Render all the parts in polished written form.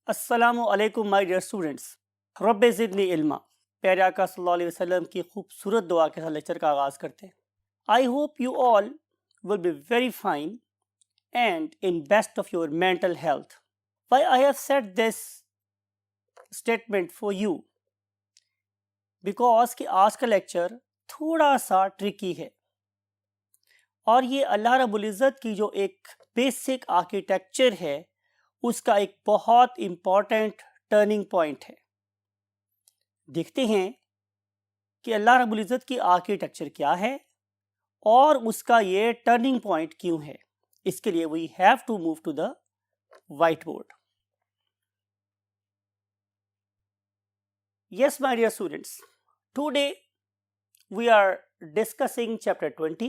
अस्सलामु अलैकुम my dear students. रब्बे ज़िदनी इल्मा। प्यारे आका सल्लल्लाहु अलैहि वसल्लम की खूबसूरत दुआ के साथ लेक्चर का आगाज़ करते हैं। I hope you all will be very fine and in best of your mental health. Why I have said this statement for you because कि आज का लेक्चर थोड़ा सा ट्रिकी है और ये अल्लाह रब्बुल इज़्ज़त की जो एक बेसिक आर्किटेक्चर है उसका एक बहुत इम्पॉर्टेंट टर्निंग पॉइंट है। देखते हैं कि अल्लाह रब्बुल इज़्ज़त की आर्किटेक्चर क्या है और उसका ये टर्निंग पॉइंट क्यों है। इसके लिए we have to move to the white board. Yes my dear students, today we are discussing chapter 20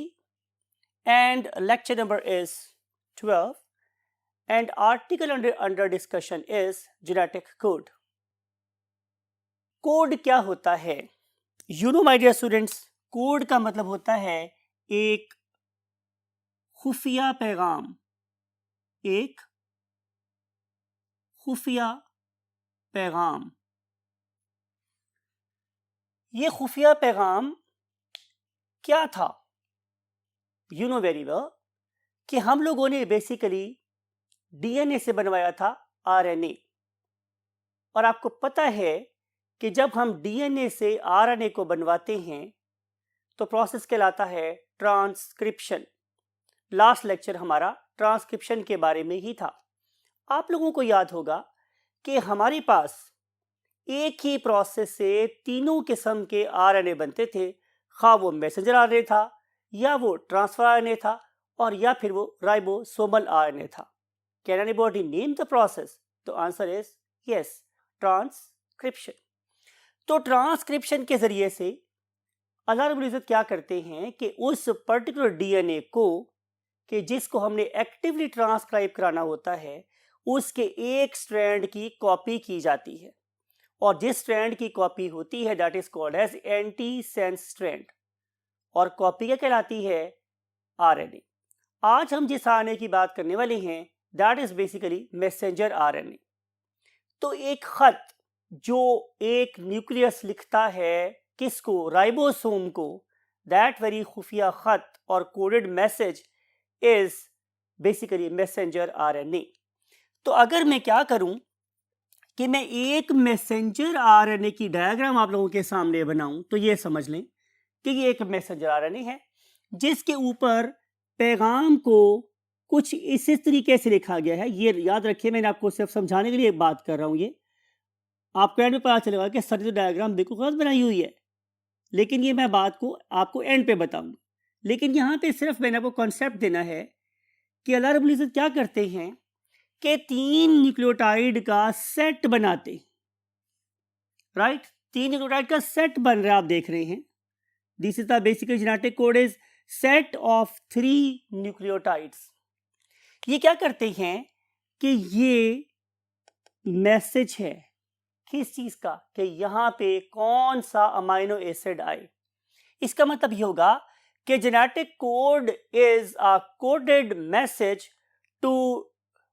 and lecture number is 12 and article under discussion is genetic code. कोड क्या होता है? You know my dear students, code का मतलब होता है एक खुफिया पैगाम। एक खुफिया पैगाम। ये खुफिया पैगाम क्या था? यू नो वेरी वेल कि हम लोगों ने बेसिकली डीएनए से बनवाया था आरएनए, और आपको पता है कि जब हम डीएनए से आरएनए को बनवाते हैं तो प्रोसेस कहलाता है ट्रांसक्रिप्शन। लास्ट लेक्चर हमारा ट्रांसक्रिप्शन के बारे में ही था। आप लोगों को याद होगा कि हमारे पास एक ही प्रोसेस से तीनों किस्म के आरएनए बनते थे, खा वो मैसेंजर आरएनए था या वो ट्रांसफर आरएनए था और या फिर वो राइबोसोमल आरएनए था। Can anybody name the process? तो आंसर इज यस, ट्रांसक्रिप्शन। तो ट्रांसक्रिप्शन के जरिए से अल्लाह रब्बुल इज़्ज़त क्या करते हैं कि उस पर्टिकुलर डीएनए को कि जिसको हमने एक्टिवली ट्रांसक्राइब कराना होता है उसके एक स्ट्रैंड की कॉपी की जाती है, और जिस स्ट्रैंड की कॉपी होती है that is called as antisense strand, और कॉपी क्या कहलाती है? आरएनए। आज हम जिस आरएनए की बात करने वाले हैं that is basically messenger RNA. तो एक खत जो एक न्यूक्लियस लिखता है किसको? राइबोसोम को। दैट वेरी खुफिया खत और coded message is basically messenger RNA. तो अगर मैं क्या करूं कि मैं एक मैसेंजर आरएनए की डायग्राम आप लोगों के सामने बनाऊं, तो ये समझ लें कि ये एक मैसेंजर आरएनए है जिसके ऊपर पैगाम को कुछ इस तरीके से लिखा गया है। ये याद रखिए, मैंने आपको सिर्फ समझाने के लिए बात कर रहा हूं। ये आपको एंड में पता चलेगा कि सर जो डायग्राम बिल्कुल गलत बनाई हुई है, लेकिन ये मैं बात को आपको एंड पे बताऊंगा। लेकिन यहाँ पे सिर्फ मैंने आपको कॉन्सेप्ट देना है कि अल्लाह रब्बुल इज़्ज़त क्या करते हैं कि 3 न्यूक्लियोटाइड का सेट बनाते, राइट? 3 न्यूक्लियोटाइड का सेट बन रहा है, आप देख रहे हैं। This is the basically genetic code is set of 3 nucleotides. ये क्या करते हैं कि ये मैसेज है किस चीज का? कि यहाँ पे कौन सा अमाइनो एसिड आए। इसका मतलब ये होगा कि genetic code is a coded message to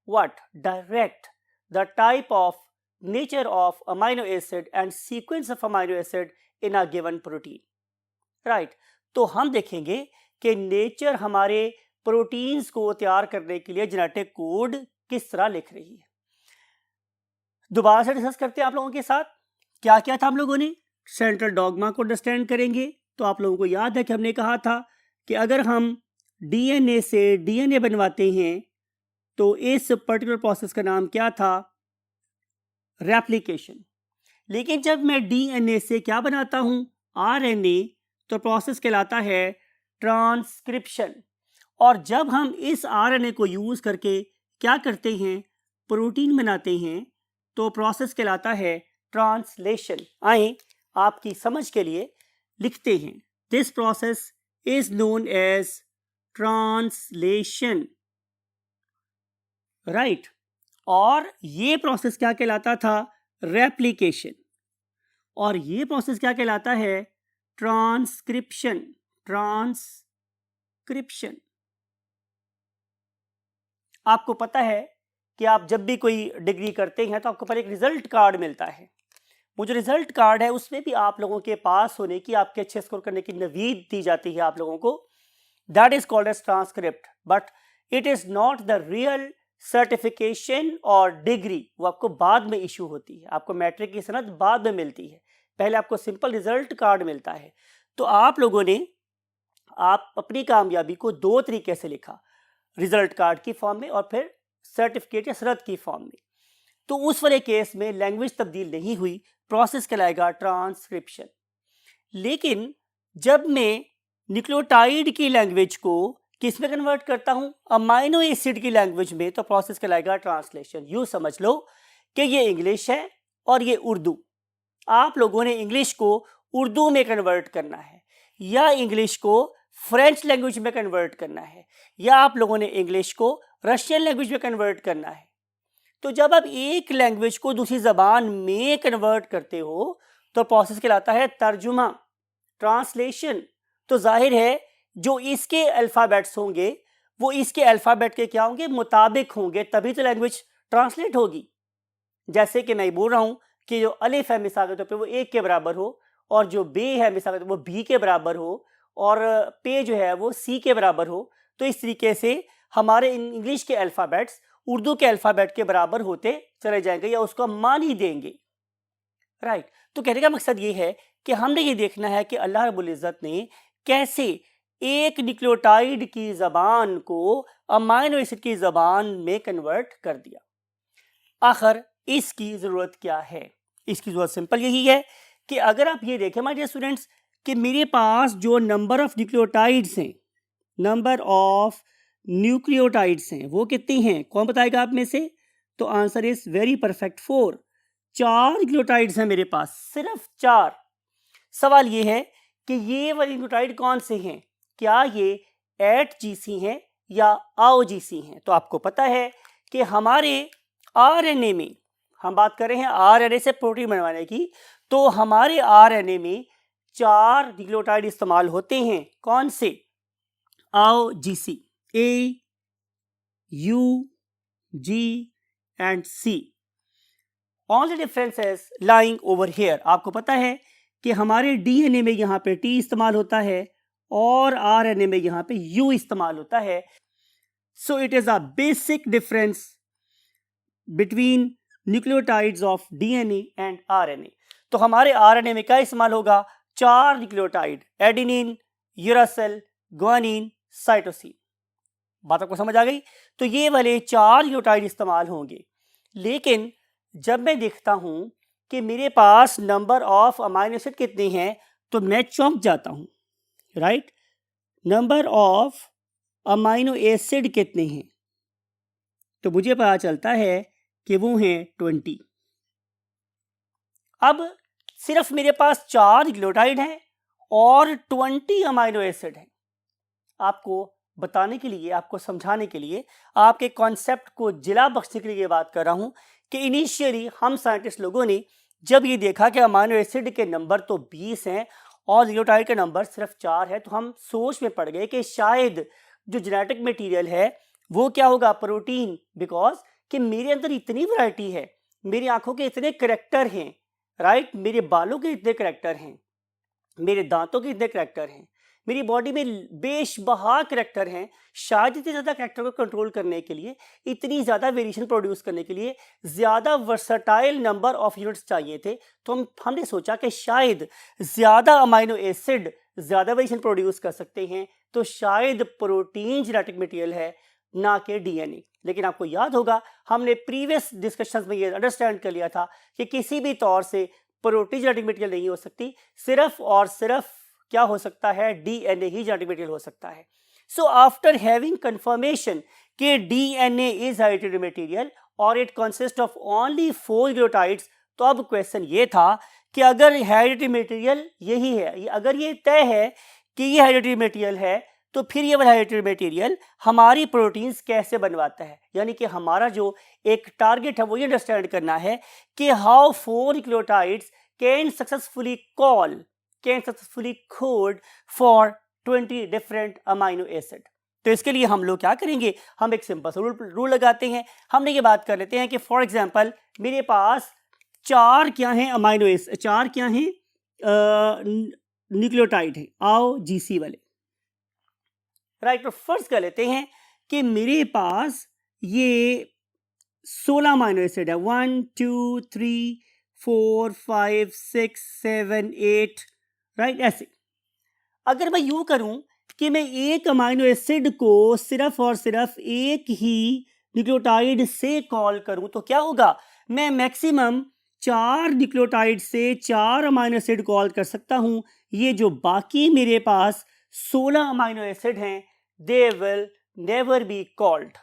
what? Direct the type of nature of amino acid and sequence of amino acid in a given protein, right? तो हम देखेंगे कि नेचर हमारे प्रोटीन्स को तैयार करने के लिए जेनेटिक कोड किस तरह लिख रही है। दोबारा से डिस्कस करते हैं आप लोगों के साथ क्या क्या था हम लोगों ने। सेंट्रल डॉगमा को अंडरस्टैंड करेंगे। तो आप लोगों को याद है कि हमने कहा था कि अगर हम डीएनए से डीएनए बनवाते हैं तो इस पर्टिकुलर प्रोसेस का नाम क्या था? रेप्लिकेशन। लेकिन जब मैं डीएनए से क्या बनाता हूं? आरएनए, तो प्रोसेस कहलाता है ट्रांसक्रिप्शन। और जब हम इस आरएनए को यूज करके क्या करते हैं? प्रोटीन बनाते हैं, तो प्रोसेस कहलाता है ट्रांसलेशन। आए आपकी समझ के लिए लिखते हैं। This process is known as translation, right? और ये प्रोसेस क्या कहलाता था? रेप्लिकेशन। और ये प्रोसेस क्या कहलाता है? ट्रांसक्रिप्शन। ट्रांसक्रिप्शन। आपको पता है कि आप जब भी कोई डिग्री करते हैं तो आपको पर एक रिजल्ट कार्ड मिलता है। वो जो रिजल्ट कार्ड है उसमें भी आप लोगों के पास होने की, आपके अच्छे स्कोर करने की नवीद दी जाती है आप लोगों को। That is called as transcript, but it is not the real certification और डिग्री। वो आपको बाद में इशू होती है, आपको मैट्रिक की सनद बाद में मिलती है, पहले आपको सिंपल रिजल्ट कार्ड मिलता है। तो आप लोगों ने आप अपनी कामयाबी को दो तरीके से लिखा, रिजल्ट कार्ड की फॉर्म में और फिर सर्टिफिकेट या सनद की फॉर्म में। तो उस वाले केस में लैंग्वेज तब्दील नहीं हुई, प्रोसेस कहलाएगा ट्रांसक्रिप्शन। लेकिन जब मैं न्यूक्लियोटाइड की लैंग्वेज को किस में कन्वर्ट करता हूं, अमाइनो एसिड की लैंग्वेज में, तो प्रोसेस कहलाएगा ट्रांसलेशन। यूं समझ लो कि ये इंग्लिश है और ये उर्दू। आप लोगों ने इंग्लिश को उर्दू में कन्वर्ट करना है, या इंग्लिश को फ्रेंच लैंग्वेज में कन्वर्ट करना है, या आप लोगों ने इंग्लिश को रशियन लैंग्वेज में कन्वर्ट करना है। तो जब आप एक लैंग्वेज को दूसरी जबान में कन्वर्ट करते हो तो प्रोसेस कहलाता है तर्जुमा, ट्रांसलेशन। तो जाहिर है जो इसके अल्फ़ाबेट्स होंगे वो इसके अल्फ़ाबेट के क्या होंगे, मुताबिक होंगे, तभी तो लैंग्वेज ट्रांसलेट होगी। जैसे कि मैं बोल रहा हूँ कि जो अलिफ है मिसाल के तौर पे वो एक के बराबर हो, और जो बे है मिसाल के तौर पे वो बी के बराबर हो, और पे जो है वो सी के बराबर हो। तो इस तरीके से हमारे इंग्लिश के अल्फ़ाबेट्स उर्दू के अल्फ़ाबेट के बराबर होते चले जाएंगे या उसको मान ही देंगे, राइट। तो कहने का मकसद ये है कि हमने ये देखना है कि अल्लाह रब्बुल इज़्ज़त ने कैसे एक न्यूक्लियोटाइड की ज़बान को अमाइनो एसिड की ज़बान में कन्वर्ट कर दिया। आखिर इसकी ज़रूरत क्या है? इसकी ज़रूरत सिंपल यही है कि अगर आप ये देखें माय डियर स्टूडेंट्स कि मेरे पास जो नंबर ऑफ न्यूक्लियोटाइड्स हैं, नंबर ऑफ न्यूक्लियोटाइड्स हैं वो कितनी हैं? कौन बताएगा आप में से? तो answer is very perfect, 4। 4 nucleotides हैं मेरे पास, सिर्फ 4। सवाल ये है कि ये वाले न्यूक्लियोटाइड कौन से हैं? क्या ये ATGC हैं या AOGC हैं? तो आपको पता है कि हमारे RNA में, हम बात कर रहे हैं RNA से प्रोटीन बनवाने की, तो हमारे RNA में 4 न्यूक्लियोटाइड इस्तेमाल होते हैं। कौन से? AOGC, A, U, G and C. All the differences lying over here. आपको पता है कि हमारे DNA में यहाँ पे T इस्तेमाल होता है और RNA में यहाँ पे U इस्तेमाल होता है। So it is a basic difference between nucleotides of DNA and RNA. तो हमारे RNA में क्या इस्तेमाल होगा? 4 nucleotide, adenine, uracil, guanine, cytosine. बात आपको समझ आ गई? तो ये वाले 4 न्यूक्लियोटाइड इस्तेमाल होंगे। लेकिन जब मैं देखता हूं कि मेरे पास नंबर ऑफ अमाइनो एसिड कितने हैं तो मैं चौंक जाता हूं, right. Number of amino acid कितने हैं? तो मुझे पता चलता है कि वो हैं 20। अब सिर्फ मेरे पास 4 न्यूक्लियोटाइड हैं और 20 अमाइनो एसिड हैं। आपको बताने के लिए, आपको समझाने के लिए, आपके कॉन्सेप्ट को जिला बख्शने के लिए ये बात कर रहा हूं कि इनिशियली हम साइंटिस्ट लोगों ने जब ये देखा कि अमाइनो एसिड के नंबर तो 20 हैं और न्यूक्लियोटाइड का नंबर सिर्फ 4 है, तो हम सोच में पड़ गए कि शायद जो जेनेटिक मटेरियल है वो क्या होगा, प्रोटीन। बिकॉज कि मेरे अंदर इतनी वैरायटी है, मेरी आंखों के इतने करेक्टर हैं, राइट, मेरे बालों के इतने करेक्टर हैं, मेरे दांतों के इतने करेक्टर हैं, मेरी बॉडी में बेशबहा करेक्टर हैं। शायद इतने ज़्यादा करेक्टर को कंट्रोल करने के लिए, इतनी ज़्यादा वेरिएशन प्रोड्यूस करने के लिए ज़्यादा वर्सटाइल नंबर ऑफ यूनिट्स चाहिए थे। तो हमने सोचा कि शायद ज़्यादा अमाइनो एसिड ज़्यादा वेरिएशन प्रोड्यूस कर सकते हैं, तो शायद प्रोटीन जेनेटिक मटेरियल है, ना कि DNA। लेकिन आपको याद होगा हमने प्रीवियस डिस्कशंस में ये अंडरस्टैंड कर लिया था कि किसी भी तौर से प्रोटीन जेनेटिक मटेरियल नहीं हो सकती, सिर्फ और सिर्फ क्या हो सकता है, DNA ही जेनेटिक मटेरियल हो सकता है। सो आफ्टर हैविंग कंफर्मेशन कि DNA इज हेरिडिटरी मटेरियल और it consist of only 4 nucleotides, तो अब क्वेश्चन ये था कि अगर हेरिडिटरी मटेरियल यही है, अगर ये तय है कि ये हेरिडिटरी मटेरियल है, तो फिर ये वाला हेरिडिटरी मटेरियल हमारी प्रोटीन्स कैसे बनवाता है। यानी कि हमारा जो एक टारगेट है वो ये अंडरस्टैंड करना है कि how 4 nucleotides can successfully code for 20 different amino acid। तो इसके लिए हम लोग क्या करेंगे, हम एक सिंपल सा रूल लगाते हैं। हमने ये बात कर लेते हैं कि फॉर एग्जांपल मेरे पास 4 क्या हैं अमाइनो एसिड, 4 क्या हैं न्यूक्लियोटाइड है, आओ जीसी वाले, राइट। तो फर्स्ट कर लेते हैं कि मेरे पास ये 16 अमाइनो एसिड है, 1 2 3 4 5 6 7 8, राइट। ऐसे अगर मैं यूं करूं कि मैं एक अमाइनो एसिड को सिर्फ और सिर्फ एक ही न्यूक्लियोटाइड से कॉल करूं तो क्या होगा, मैं मैक्सिमम 4 न्यूक्लियोटाइड से 4 अमाइनो एसिड कॉल कर सकता हूं। ये जो बाकी मेरे पास 16 अमाइनो एसिड हैं, they will never be called,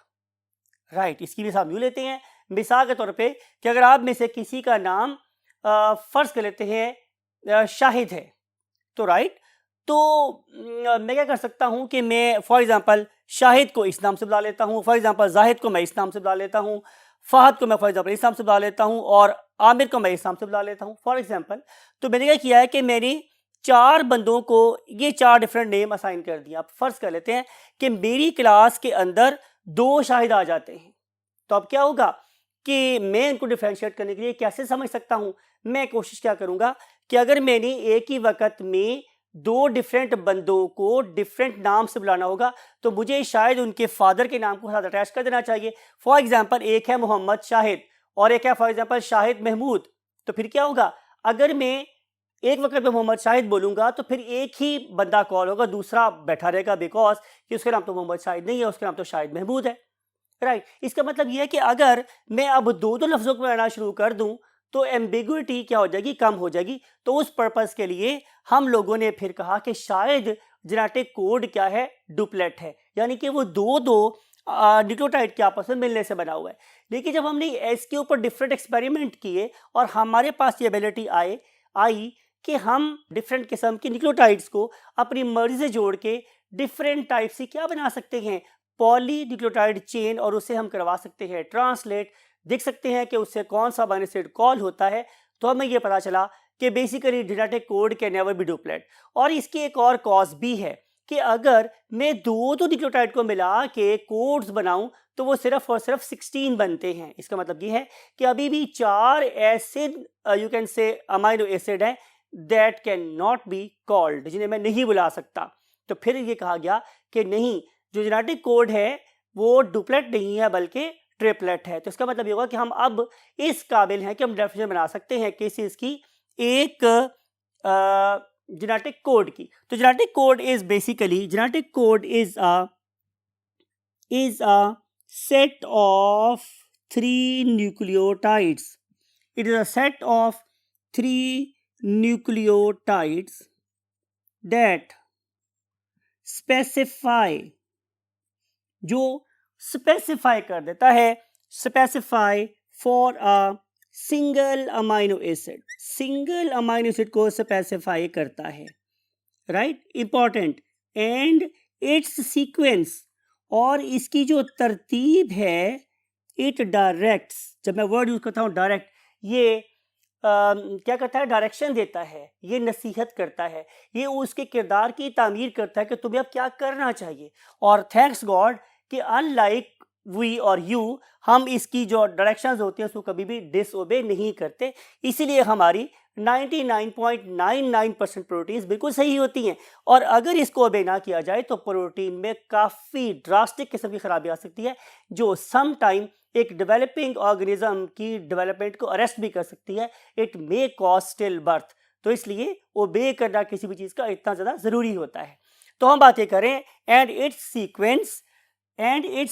right. इसकी मिसाल यूं लेते हैं, मिसाल के तौर पे कि अगर आप में से किसी का नाम फर्ज कर लेते हैं शाहिद है, तो राइट, तो मैं क्या कर सकता हूं कि मैं फॉर एग्जांपल शाहिद को इस नाम से बुला लेता हूं, फॉर एग्जांपल जाहिद को मैं इस नाम से बुला लेता हूं, फहद को मैं फॉर एग्जांपल इस नाम से बुला लेता हूं, और आमिर को मैं इस नाम से बुला लेता हूं फॉर एग्जांपल। तो मैंने क्या किया है कि मैंने 4 बंदों को ये 4 डिफरेंट नेम असाइन कर दिया। आप फर्ज कर लेते हैं कि मेरी क्लास के अंदर 2 शाहिद आ जाते हैं, तो अब क्या होगा कि मैं इनको डिफरेंशिएट करने के लिए कैसे समझ सकता हूं, मैं कोशिश क्या करूंगा कि अगर मैंने एक ही वक्त में 2 डिफरेंट बंदों को डिफरेंट नाम से बुलाना होगा, तो मुझे शायद उनके फादर के नाम को साथ अटैच कर देना चाहिए। फॉर एग्जांपल एक है मोहम्मद शाहिद और एक है फॉर एग्जांपल शाहिद महमूद, तो फिर क्या होगा, अगर मैं एक वक्त में मोहम्मद शाहिद बोलूंगा तो फिर एक ही बंदा कॉल होगा, दूसरा बैठा रहेगा, बिकॉज कि उसका नाम तो मोहम्मद शाहिद नहीं है, उसका नाम तो शाहिद महमूद है, राइट। इसका मतलब यह है कि अगर मैं अब 2 लफ्जों को बनाना शुरू कर दूं तो एम्बिगुइटी क्या हो जाएगी, कम हो जाएगी। तो उस पर्पस के लिए हम लोगों ने फिर कहा कि शायद जेनेटिक कोड क्या है, डुप्लेट है, यानी कि वो दो न्यूक्लियोटाइड के आपस में मिलने से बना हुआ है। लेकिन जब हमने इसके ऊपर डिफरेंट एक्सपेरिमेंट किए और हमारे पास ये एबिलिटी आई कि हम डिफरेंट किस्म के न्यूक्लियोटाइड्स को अपनी मर्जी से जोड़ के डिफरेंट टाइप से क्या बना सकते हैं, पॉली न्यूक्लियोटाइड चेन, और उसे हम करवा सकते हैं ट्रांसलेट, देख सकते हैं कि उससे कौन सा अमाइनो एसिड कॉल होता है। तो हमें ये पता चला कि basically genetic code can never be duplet. और इसकी एक और कॉज भी है कि अगर मैं 2 न्यूक्लियोटाइड को मिला के कोड्स बनाऊं तो वो सिर्फ और सिर्फ 16 बनते हैं। इसका मतलब ये है कि अभी भी 4 acid you can say amino acid हैं that can not be called, जिन्हें मैं नहीं बुला सकता। तो फिर ये कहा गया कि नहीं, जो जेनेटिक कोड है वो डुप्लेट नहीं है बल्कि ट्रिपलेट है। तो इसका मतलब ये होगा कि हम अब इस काबिल हैं कि हम डेफिनेशन बना सकते हैं किसी इसकी एक जेनेटिक कोड की। तो genetic code is basically, genetic code is a set of 3 nucleotides. It is a set of 3 nucleotides that specify, जो स्पेसिफाई कर देता है, specify for a single amino acid, single amino acid को specify करता है, right, important. And it's sequence, और इसकी जो तरतीब है, इट डायरेक्ट्स, जब मैं वर्ड यूज करता हूं डायरेक्ट, ये क्या करता है, डायरेक्शन देता है, ये नसीहत करता है, ये उसके किरदार की तामीर करता है कि तुम्हें अब क्या करना चाहिए। और थैंक्स गॉड कि अनलाइक वी और यू, हम इसकी जो डायरेक्शंस होती हैं उसको कभी भी डिसओबे नहीं करते, इसीलिए हमारी 99.99% प्रोटीन्स बिल्कुल सही होती हैं। और अगर इसको ओबे ना किया जाए तो प्रोटीन में काफ़ी ड्रास्टिक किस्म की खराबी आ सकती है, जो सम टाइम एक डेवलपिंग ऑर्गेनिज्म की डेवलपमेंट को अरेस्ट भी कर सकती है। It may cause still birth. तो इसलिए ओबे करना किसी भी चीज़ का इतना ज़्यादा ज़रूरी होता है। तो हम बातें करें and it's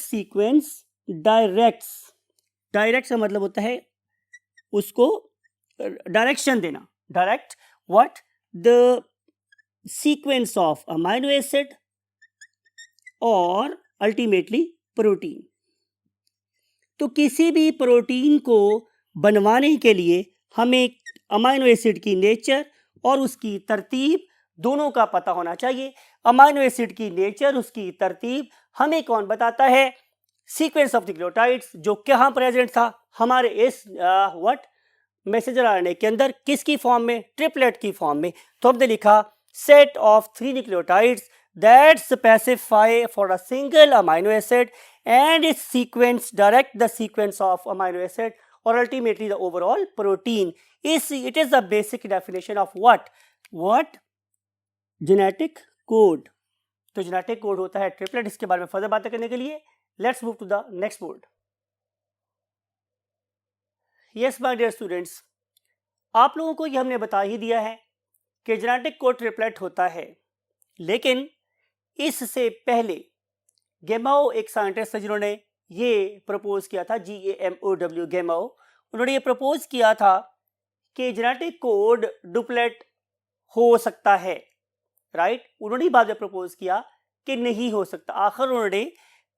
sequence directs, direct का मतलब होता है उसको डायरेक्शन देना, direct what, the sequence of amino acid और अल्टीमेटली प्रोटीन। तो किसी भी प्रोटीन को बनवाने के लिए हमें अमाइनो एसिड की नेचर और उसकी तरतीब दोनों का पता होना चाहिए। अमाइनो एसिड की नेचर, उसकी तरतीब हमें कौन बताता है, सीक्वेंस ऑफ न्यूक्लियोटाइड्स, जो कहाँ प्रेजेंट था हमारे इस व्हाट मैसेंजर आरएनए के अंदर, किसकी फॉर्म में, ट्रिपलेट की फॉर्म में। तो हमने लिखा set of 3 nucleotides that specify for a single amino acid and its sequence direct the sequence of amino acid or ultimately the overall protein. It is the basic definition of what genetic code. तो genetic code होता है triplet. इसके बारे में further बातें करने के लिए let's move to the next board. Yes my dear students, आप लोगों को ये हमने बता ही दिया है कि जेनेटिक कोड ट्रिपलेट होता है, लेकिन इससे पहले गेमाओ एक साइंटिस्ट है जिन्होंने ये प्रपोज किया था, GAMOW गेमाओ. उन्होंने ये प्रपोज किया था कि जेनेटिक कोड डुप्लेट हो सकता है, राइट. उन्होंने बाद में प्रपोज किया कि नहीं हो सकता. आखिर उन्होंने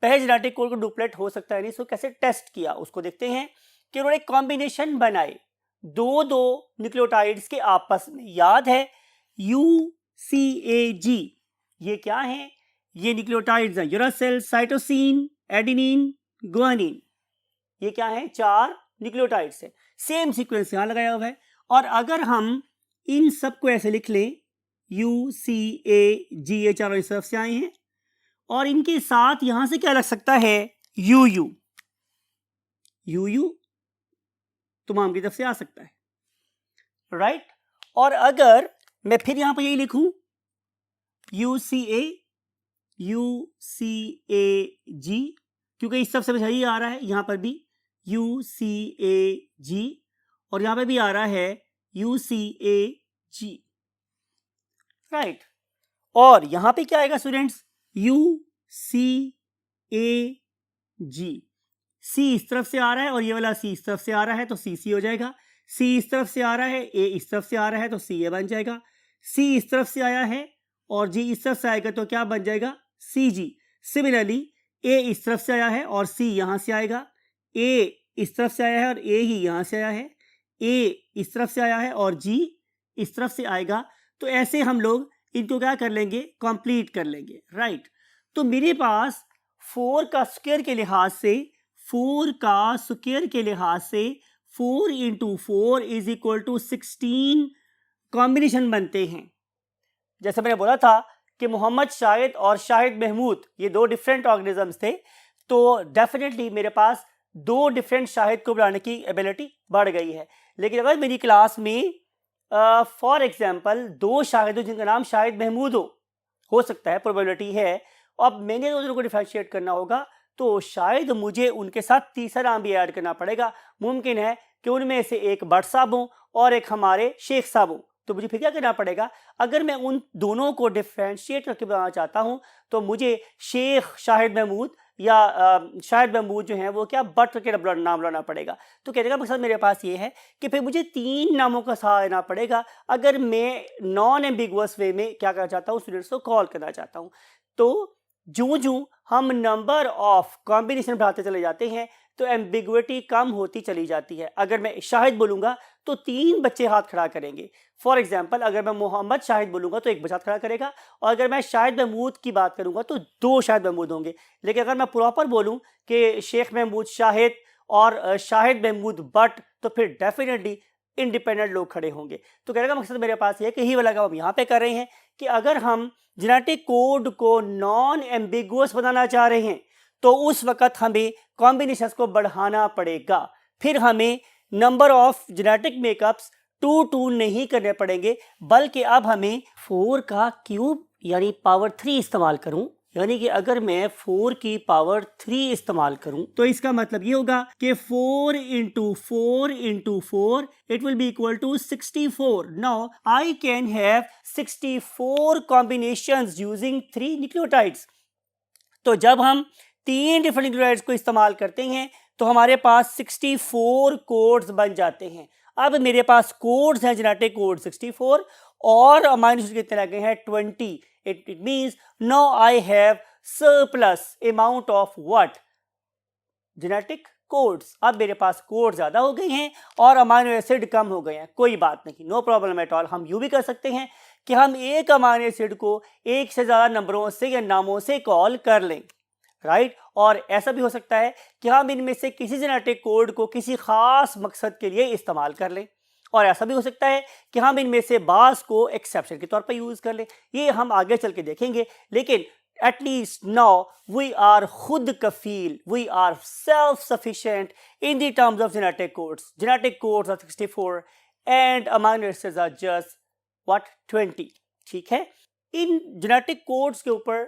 पहले जेनेटिक कोड को डुप्लेट हो सकता है नहीं, इसको कैसे टेस्ट किया उसको देखते हैं. कि उन्होंने कॉम्बिनेशन बनाए दो न्यूक्लियोटाइड्स के आपस में. याद है UCAG ये क्या है? ये न्यूक्लियोटाइड्स हैं यूरासिल, साइटोसिन, एडेनिन, गुआनिन. ये क्या है? 4 न्यूक्लियोटाइड्स है. सेम सीक्वेंस यहाँ लगाया हुआ है. और अगर हम इन सबको ऐसे लिख लें UCAG, ये चारों इस तरफ से आए हैं और इनके साथ यहां से क्या लग सकता है? UU तमाम की तरफ से आ सकता है, राइट. और अगर मैं फिर यहां पर यही लिखूं UCAG, क्योंकि इस तरफ से यही आ रहा है, यहां पर भी UCAG और यहां पर भी आ रहा है UCAG, राइट. और यहां पे क्या आएगा स्टूडेंट्स? UCAG. C इस तरफ से आ रहा है और ये वाला C इस तरफ से आ रहा है तो CC हो जाएगा. C इस तरफ से आ रहा है, A इस तरफ से आ रहा है तो CA बन जाएगा. C इस तरफ से आया है और G इस तरफ से आएगा तो क्या बन जाएगा? CG. सिमिलरली A इस तरफ से आया है और C यहां से आएगा. A इस तरफ से आया है और A ही यहां से आया है. A इस तरफ से आया है और G इस तरफ से आएगा. तो ऐसे हम लोग इनको क्या कर लेंगे? कंप्लीट कर लेंगे, राइट. तो मेरे पास 4 का स्क्वायर के लिहाज से 4 into 4 is equal to 16 combination बनते हैं. जैसे मैंने बोला था कि मोहम्मद शाहिद और शाहिद महमूद ये 2 डिफरेंट ऑर्गेनिजम्स थे, तो डेफिनेटली मेरे पास 2 डिफरेंट शाहिद को बनाने की एबिलिटी बढ़ गई है. लेकिन अगर मेरी क्लास में फॉर एग्जाम्पल 2 शाहिद हो जिनका नाम शाहिद महमूद हो सकता है, प्रोबेबिलिटी है. अब मैंने दोनों को डिफरेंशिएट करना होगा तो शायद मुझे उनके साथ तीसरा नाम भी ऐड करना पड़ेगा. मुमकिन है कि उनमें से एक भट्ट साहब हो और एक हमारे शेख साहब हो. तो मुझे फिर क्या करना पड़ेगा? अगर मैं उन दोनों को डिफरेंशिएट करके बनाना चाहता हूं तो मुझे शेख शाहिद महमूद या शाहिद महमूद जो हैं वो क्या भट्ट के नाम लाना पड़ेगा. तो कहने का मकसद मेरे पास ये है कि फिर मुझे 3 नामों का सहारा लेना पड़ेगा अगर मैं नॉन एम्बिगुअस वे में क्या करना चाहता हूँ, स्टूडेंट्स को कॉल करना चाहता हूँ. तो जो हम नंबर ऑफ कॉम्बिनेशन बढ़ाते चले जाते हैं तो एम्बिगुइटी कम होती चली जाती है. अगर मैं शाहिद बोलूंगा तो 3 बच्चे हाथ खड़ा करेंगे. फॉर एग्जाम्पल अगर मैं मोहम्मद शाहिद बोलूंगा तो 1 बच्चा हाथ खड़ा करेगा, और अगर मैं शाहिद महमूद की बात करूंगा तो 2 शाहिद महमूद होंगे. लेकिन अगर मैं प्रॉपर बोलूं कि शेख महमूद शाहिद और शाहिद महमूद भट्ट तो फिर डेफिनेटली इंडिपेंडेंट लोग खड़े होंगे. तो कहने का मकसद मेरे पास ये कि यही वाला काम हम यहाँ पे कर रहे हैं कि अगर हम जेनेटिक कोड को नॉन एम्बिगुअस बनाना चाह रहे हैं तो उस वक्त हमें कॉम्बिनेशंस को बढ़ाना पड़ेगा. फिर हमें नंबर ऑफ जेनेटिक मेकअप्स 2 नहीं करने पड़ेंगे, बल्कि अब हमें 4 का क्यूब यानी पावर 3 इस्तेमाल करूं. यानी कि अगर मैं 4 की पावर 3 इस्तेमाल करूं तो इसका मतलब ये होगा कि 4 into 4 into 4 it will be equal to 64. Now I can have 64 combinations using 3 nucleotides. तो जब हम 3 डिफरेंट न्यूक्लियोटाइड्स को इस्तेमाल करते हैं तो हमारे पास 64 कोड्स बन जाते हैं. अब मेरे पास कोड्स हैं जेनेटिक कोड 64 और अमाइनो एसिड कितने लगे हैं 20. It means now I have surplus amount of what? Genetic codes. अब मेरे पास कोड ज्यादा हो गए हैं और अमाइनो एसिड कम हो गए हैं. कोई बात नहीं, नो प्रॉब्लम एट ऑल. हम यूं भी कर सकते हैं कि हम एक अमाइनो एसिड को एक से ज्यादा नंबरों से या नामों से कॉल कर लें, राइट. और ऐसा भी हो सकता है कि हम इनमें से किसी जेनेटिक कोड को किसी खास मकसद के लिए इस्तेमाल कर लें. और ऐसा भी हो सकता है कि हम इनमें से बास को एक्सेप्शन के तौर पर यूज कर लें, ये हम आगे चल के देखेंगे। लेकिन at least now we are khud kafil, we are self-sufficient in the terms of genetic codes. Genetic codes are 64 and amino acids are just what 20. ठीक है, इन जेनेटिक कोड्स के ऊपर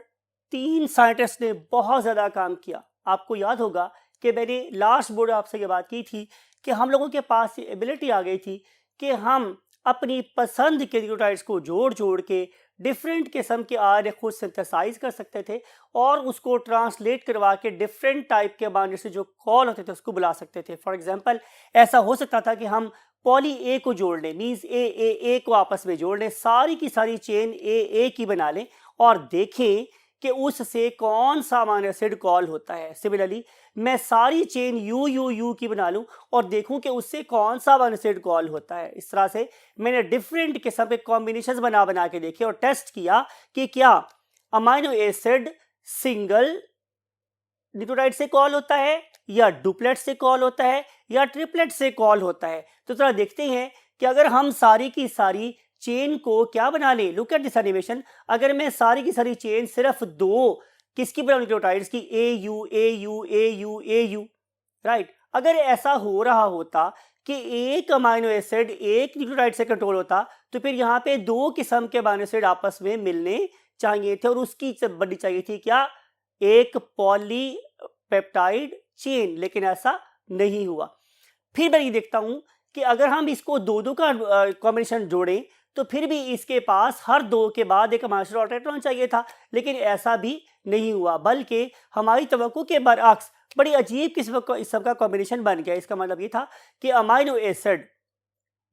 3 साइंटिस्ट ने बहुत ज़्यादा काम किया। आपको याद होगा कि मैंने लास्ट बोर्ड आपसे ये बात की थी कि हम लोगों के पास ये एबिलिटी आ गई थी कि हम अपनी पसंद के न्यूक्लियोटाइड्स को जोड़ जोड़ के डिफरेंट किस्म के आरएनए खुद सिंथेसाइज कर सकते थे और उसको ट्रांसलेट करवा के डिफरेंट टाइप के अमाइनो एसिड जो कॉल होते थे उसको बुला सकते थे। फॉर एग्जांपल ऐसा हो सकता था कि हम पॉली ए को जोड़ लें, मीन्स ए को आपस में जोड़ लें, सारी की सारी चेन ए की बना लें और देखें कि उससे कौन सा अमाइनो एसिड कॉल होता है। सिमिलरली मैं सारी चेन यू की बना लूं और देखूं कि उससे कौन सा अमाइनो एसिड कॉल होता है। इस तरह से मैंने डिफरेंट किस्म के कॉम्बिनेशंस बना के देखे और टेस्ट किया कि क्या अमाइनो एसिड सिंगल न्यूक्लियोटाइड से कॉल होता है या डुप्लेट से कॉल होता है या ट्रिपलेट से कॉल होता है। तो जरा देखते हैं कि अगर हम सारी की सारी चेन को क्या बना ले, लुक एट दिस एनिमेशन। अगर मैं सारी की सारी चेन सिर्फ 2 किसकी बनाऊं, न्यूक्लियोटाइड्स की, AU, राइट। अगर ऐसा हो रहा होता कि एक अमाइनो एसिड एक न्यूक्लियोटाइड से कंट्रोल होता तो फिर यहाँ पे 2 किस्म के अमाइनो एसिड आपस में मिलने चाहिए थे और उसकी बननी चाहिए थी क्या, एक पॉलीपेप्टाइड चेन। लेकिन ऐसा नहीं हुआ। फिर मैं ये देखता हूं कि अगर हम इसको 2 का कॉम्बिनेशन जोड़ें तो फिर भी इसके पास हर 2 के बाद एक अमाइनो एसिड ऑल्टरनेट होना चाहिए था, लेकिन ऐसा भी नहीं हुआ, बल्कि हमारी तवक्को के बरअक्स बड़ी अजीब किस्म का कॉम्बिनेशन बन गया। इसका मतलब ये था कि अमाइनो एसिड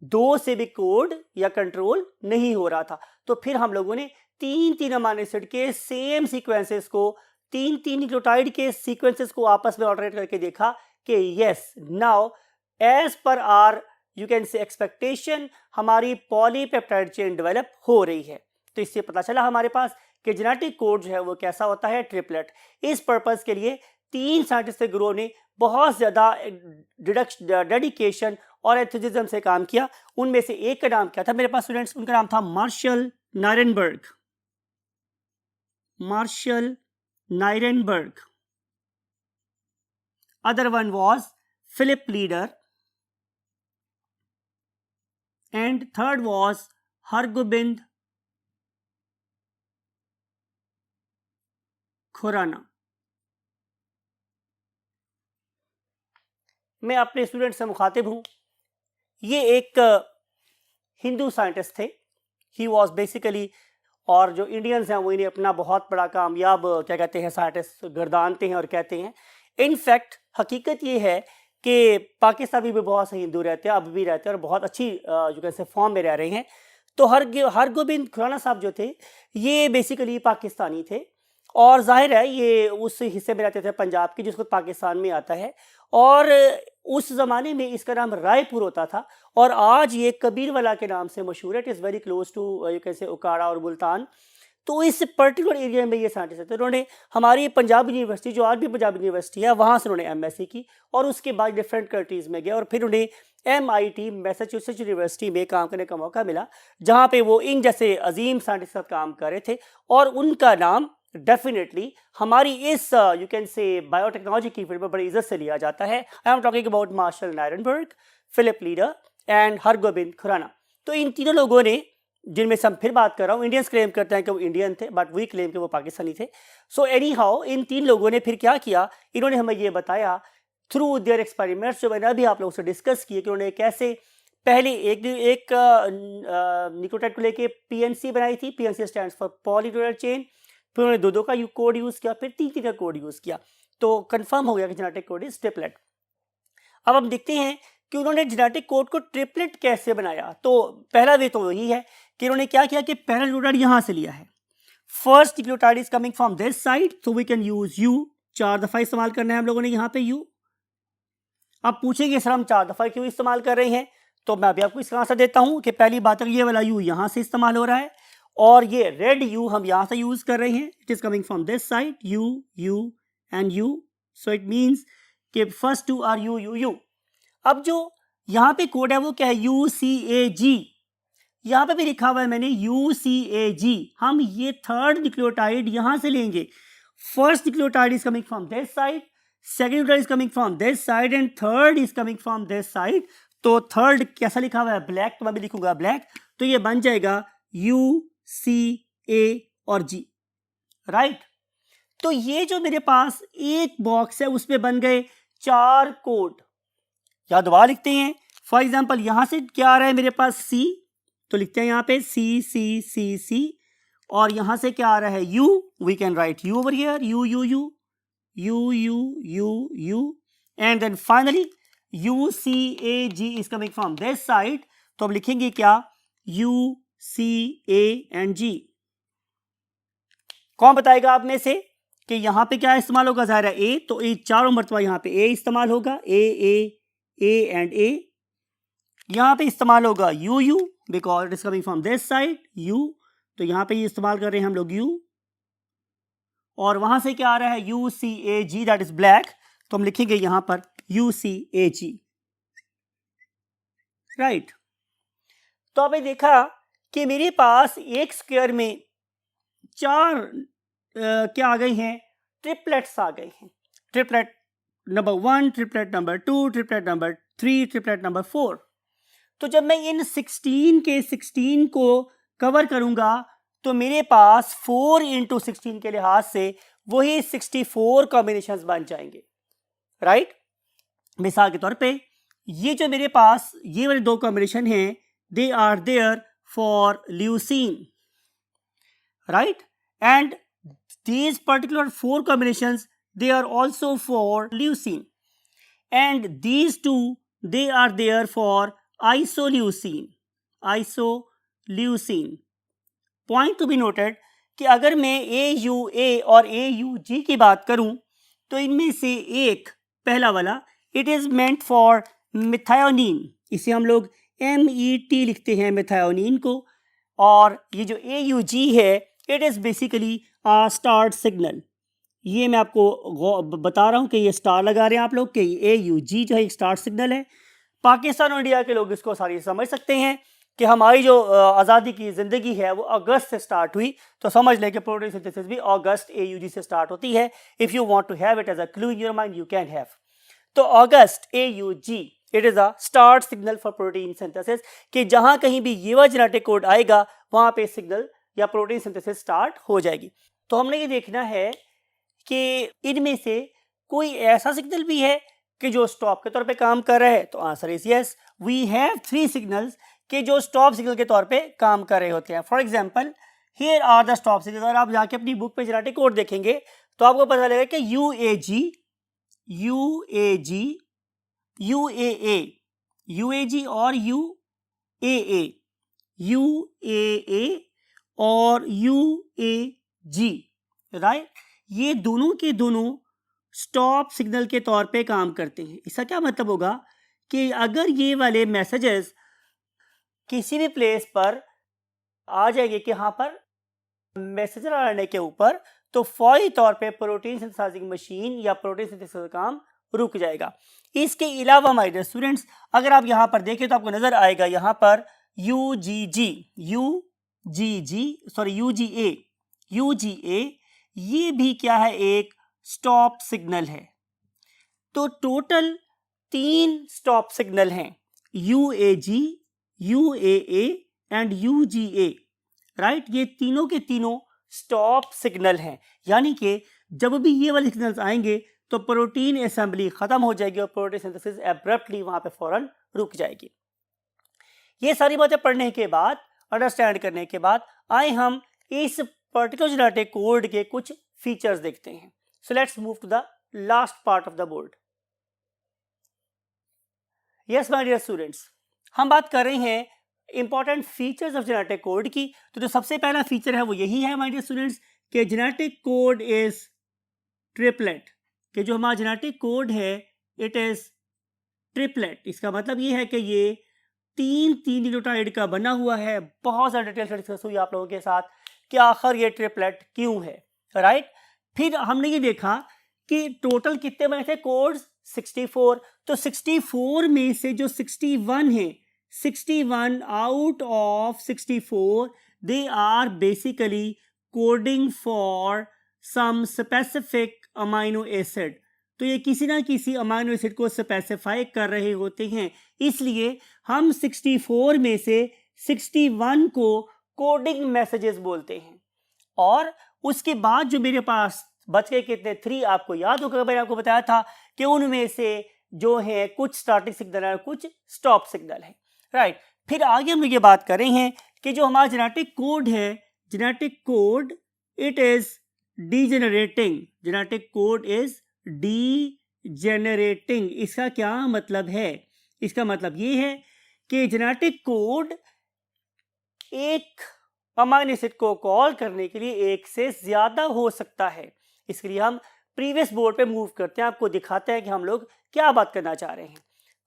2 से भी कोड या कंट्रोल नहीं हो रहा था। तो फिर हम लोगों ने 3 अमाइनो एसिड के सेम सीक्वेंसेस को, 3 न्यूक्लियोटाइड के सीक्वेंसेस को आपस में ऑल्टरनेट करके देखा कि yes, now as per or you can say expectation हमारी पॉलीपेप्टाइड चेन डेवलप हो रही है। तो इससे पता चला हमारे पास कि जेनेटिक कोड जो है वो कैसा होता है, ट्रिपलेट। इस पर्पस के लिए 3 साइंटिस्ट के ग्रुप ने बहुत ज़्यादा डेडिकेशन और एंथुसिज्म से काम किया। उनमें से एक का नाम क्या था मेरे पास स्टूडेंट्स, उनका नाम था Marshall Nirenberg. Other one was Philip Leder and third was Hargobind Khorana. मैं अपने स्टूडेंट से मुखातिब हूं। ये एक हिंदू साइंटिस्ट थे। ही वॉज बेसिकली, और जो इंडियंस हैं वो इन्हें अपना बहुत बड़ा कामयाब क्या कहते हैं साइंटिस्ट गर्दानते हैं और कहते हैं। इनफैक्ट हकीकत ये है कि पाकिस्तान में भी बहुत से हिंदू रहते हैं, अब भी रहते हैं और बहुत अच्छी जो कैसे फॉर्म में रह रहे हैं। तो हरगोबिंद खुराना साहब जो थे ये बेसिकली पाकिस्तानी थे और जाहिर है ये उस हिस्से में रहते थे पंजाब की जिसको पाकिस्तान में आता है, और उस ज़माने में इसका नाम रायपुर होता था और आज ये कबीरवला के नाम से मशहूर है। It is very close to you can say उकाड़ा और मुल्तान। तो इस पर्टिकुलर एरिया में ये साइंटिस्ट थे। उन्होंने हमारी पंजाब यूनिवर्सिटी, जो आज भी पंजाब यूनिवर्सिटी है, वहाँ से उन्होंने MSc की और उसके बाद डिफरेंट कंट्रीज़ में गए और फिर उन्हें MIT मैसाचुसेट्स यूनिवर्सिटी में काम करने का मौका मिला, जहाँ पे वो इन जैसे अजीम साइंटिस्ट के साथ काम कर रहे थे। और उनका नाम डेफिनेटली हमारी इस यू कैन से बायोटेक्नोलॉजी की फील्ड में बड़ी इज्जत से लिया जाता है। I am talking about Marshall Nirenberg, Philip Leder and Hargobind Khorana. तो इन तीनों लोगों ने, जिनमें से हम फिर बात कर रहा हूँ, इंडियंस क्लेम करते हैं कि वो इंडियन थे बट वी क्लेम कि वो पाकिस्तानी थे। सो एनी हाउ इन 3 लोगों ने फिर क्या किया, इन्होंने हमें ये बताया थ्रू देयर एक्सपेरिमेंट्स, जो मैंने अभी आप लोगों से डिस्कस किए कि उन्होंने कैसे पहले एक न्यूक्लियोटाइड को लेके PNC बनाई थी। PNC stands for polynucleotide chain. फिर उन्होंने 2 का कोड यूज़ किया, फिर 3 का कोड यूज़ किया, तो कंफर्म हो गया कि जेनेटिक कोड इज ट्रिपलेट। अब हम देखते हैं कि उन्होंने जेनेटिक कोड को ट्रिपलेट कैसे बनाया। तो पहला वे तो वही है कि उन्होंने क्या किया कि पहला न्यूक्लियोटाइड यहाँ से लिया है। First nucleotide is coming from this side, so we can use U। 4 दफ़ा इस्तेमाल करना है हम लोगों ने यहाँ पे U। अब पूछेंगे सर हम 4 दफ़ा क्यों इस्तेमाल कर रहे हैं, तो मैं अभी आपको इसका आंसर देता हूँ कि पहली बात है ये वाला U यहाँ से इस्तेमाल हो रहा है और ये रेड U हम यहाँ से यूज कर रहे हैं। It is coming from this side, U and U, so it means कि फर्स्ट 2 आर U। अब जो यहाँ पे कोड है वो क्या है, UCAG। यहाँ पे भी लिखा हुआ है मैंने UCAG। हम ये थर्ड न्यूक्लियोटाइड यहाँ से लेंगे। First nucleotide is coming from this side, second nucleotide is coming from this side and third is coming from this side. तो थर्ड कैसा लिखा हुआ है, ब्लैक, तो मैं भी लिखूंगा ब्लैक, तो ये बन जाएगा UCA और G, राइट। तो ये जो मेरे पास एक बॉक्स है उसमें बन गए 4 कोड। या दोबारा लिखते हैं। फॉर एग्जाम्पल यहां से क्या आ रहा है मेरे पास C, तो लिखते हैं यहाँ पे C, और यहां से क्या आ रहा है U, we can write U over here, U, and then finally UCAG is coming from this side, तो अब लिखेंगे क्या, UCA एंड G। कौन बताएगा आप में से कि यहां पे क्या इस्तेमाल होगा, जाहिर है A, तो A चारों मरतबा यहाँ पे A इस्तेमाल होगा, A एंड A। यहाँ पे इस्तेमाल होगा U because it is coming from this side U, तो यहाँ पे ये इस्तेमाल कर रहे हैं हम लोग U, और वहां से क्या आ रहा है UCAG, दैट इज ब्लैक, तो हम लिखेंगे यहां पर UCAG, राइट। तो आपने देखा कि मेरे पास एक स्क्वायर में 4 क्या आ गई हैं, ट्रिपलेट्स आ गए हैं। Triplet number 1, triplet number 2, triplet number 3, triplet number 4। तो जब मैं इन 16 के 16 को कवर करूंगा तो मेरे पास 4 इंटू 16 के लिहाज से वही 64 कॉम्बिनेशंस बन जाएंगे, राइट। मिसाल के तौर पे ये जो मेरे पास ये वाले 2 कॉम्बिनेशन हैं, they are there for leucine, right, and these particular 4 combinations, they are also for leucine, and these 2 they are there for isoleucine। point to be noted कि अगर मैं AUA और AUG की बात करूं तो इनमें से एक पहला वाला it is meant for methionine, इसे हम लोग MET लिखते हैं methionine को, और ये जो AUG है it is basically start signal. ये मैं आपको बता रहा हूं कि ये स्टार लगा रहे हैं आप लोग कि AUG जो है एक स्टार्ट सिग्नल है। पाकिस्तान और इंडिया के लोग इसको सारी समझ सकते हैं कि हमारी जो आज़ादी की ज़िंदगी है वो अगस्त से स्टार्ट हुई, तो समझ लें कि प्रोटीन सिंथेसिस भी अगस्त AUG से स्टार्ट होती है। If you want to have it as a clue in your mind you can have. तो August AUG it is a start signal for protein synthesis, कि जहां कहीं भी ये जेनेटिक कोड आएगा वहां पे सिग्नल या प्रोटीन सिंथेसिस स्टार्ट हो जाएगी। तो हमने ये देखना है कि इनमें से कोई ऐसा सिग्नल भी है कि जो स्टॉप के तौर पे काम कर रहा है, तो answer is yes. We have 3 signals कि जो स्टॉप सिग्नल के तौर पे काम कर रहे होते हैं। For example here are the stop signal. अगर आप जाके अपनी बुक पे जेनेटिक कोड देखेंगे तो आपको पता लगेगा कि UAG और UAA और UAG, राइट, ये दोनों के दोनों स्टॉप सिग्नल के तौर पे काम करते हैं। इसका क्या मतलब होगा कि अगर ये वाले मैसेजेस किसी भी प्लेस पर आ जाएंगे कि यहाँ पर मैसेजर आने के ऊपर, तो फौरी तौर पे प्रोटीन सिंथेसाइजिंग मशीन या प्रोटीन सिंथेसिस का काम रुक जाएगा। इसके अलावा माय डियर स्टूडेंट्स, अगर आप यहाँ पर देखें तो आपको नजर आएगा यहाँ पर UGA, ये भी क्या है, एक स्टॉप सिग्नल है। तो टोटल 3 स्टॉप सिग्नल हैं, UAG, UAA and UGA, right. ये तीनों के तीनों स्टॉप सिग्नल हैं, यानी कि जब भी ये वाले सिग्नल्स आएंगे तो प्रोटीन असेंबली खत्म हो जाएगी और प्रोटीन सिंथेसिस एब्रप्टली वहां पे फौरन रुक जाएगी। ये सारी बातें पढ़ने के बाद, अंडरस्टैंड करने के बाद, आए हम इस पर्टिकुलर जेनेटिक कोड के कुछ फीचर्स देखते हैं। So let's move to the last part of the board. Yes my dear students, हम बात कर रहे हैं important features of genetic code की। तो जो सबसे पहला फीचर है वो यही है माय डियर स्टूडेंट्स कि जेनेटिक कोड इज ट्रिपलेट, कि जो हमारा जेनेटिक कोड है इट इज ट्रिपलेट। इसका मतलब ये है कि ये 3 न्यूक्लियोटाइड का बना हुआ है। बहुत ज़्यादा डिटेल से डिस्कस हुई आप लोगों के साथ कि आखिर ये ट्रिपलेट क्यों है, राइट। फिर हमने ये देखा कि टोटल कितने बने थे कोड्स 64, तो 64 में से जो 61 है, 61 out of 64 they are basically coding for some specific amino acid. तो ये किसी ना किसी अमाइनो एसिड को स्पेसिफाई कर रहे होते हैं, इसलिए हम 64 में से 61 को कोडिंग मैसेजेस बोलते हैं। और उसके बाद जो मेरे पास बच गए कितने 3, आपको याद होगा मैंने आपको बताया था कि उनमें से जो है कुछ स्टार्टिंग सिग्नल है, कुछ स्टॉप सिग्नल है, राइट। फिर आगे हम लोग ये बात कर रहे हैं कि जो हमारा जेनेटिक कोड है, genetic code it is degenerating, genetic code is degenerating. इसका क्या मतलब है? इसका मतलब ये है कि जेनेटिक कोड एक अमाइनो एसिड को कॉल करने के लिए एक से ज्यादा हो सकता है। इसके लिए हम प्रीवियस बोर्ड पे मूव करते हैं, आपको दिखाते हैं कि हम लोग क्या बात करना चाह रहे हैं।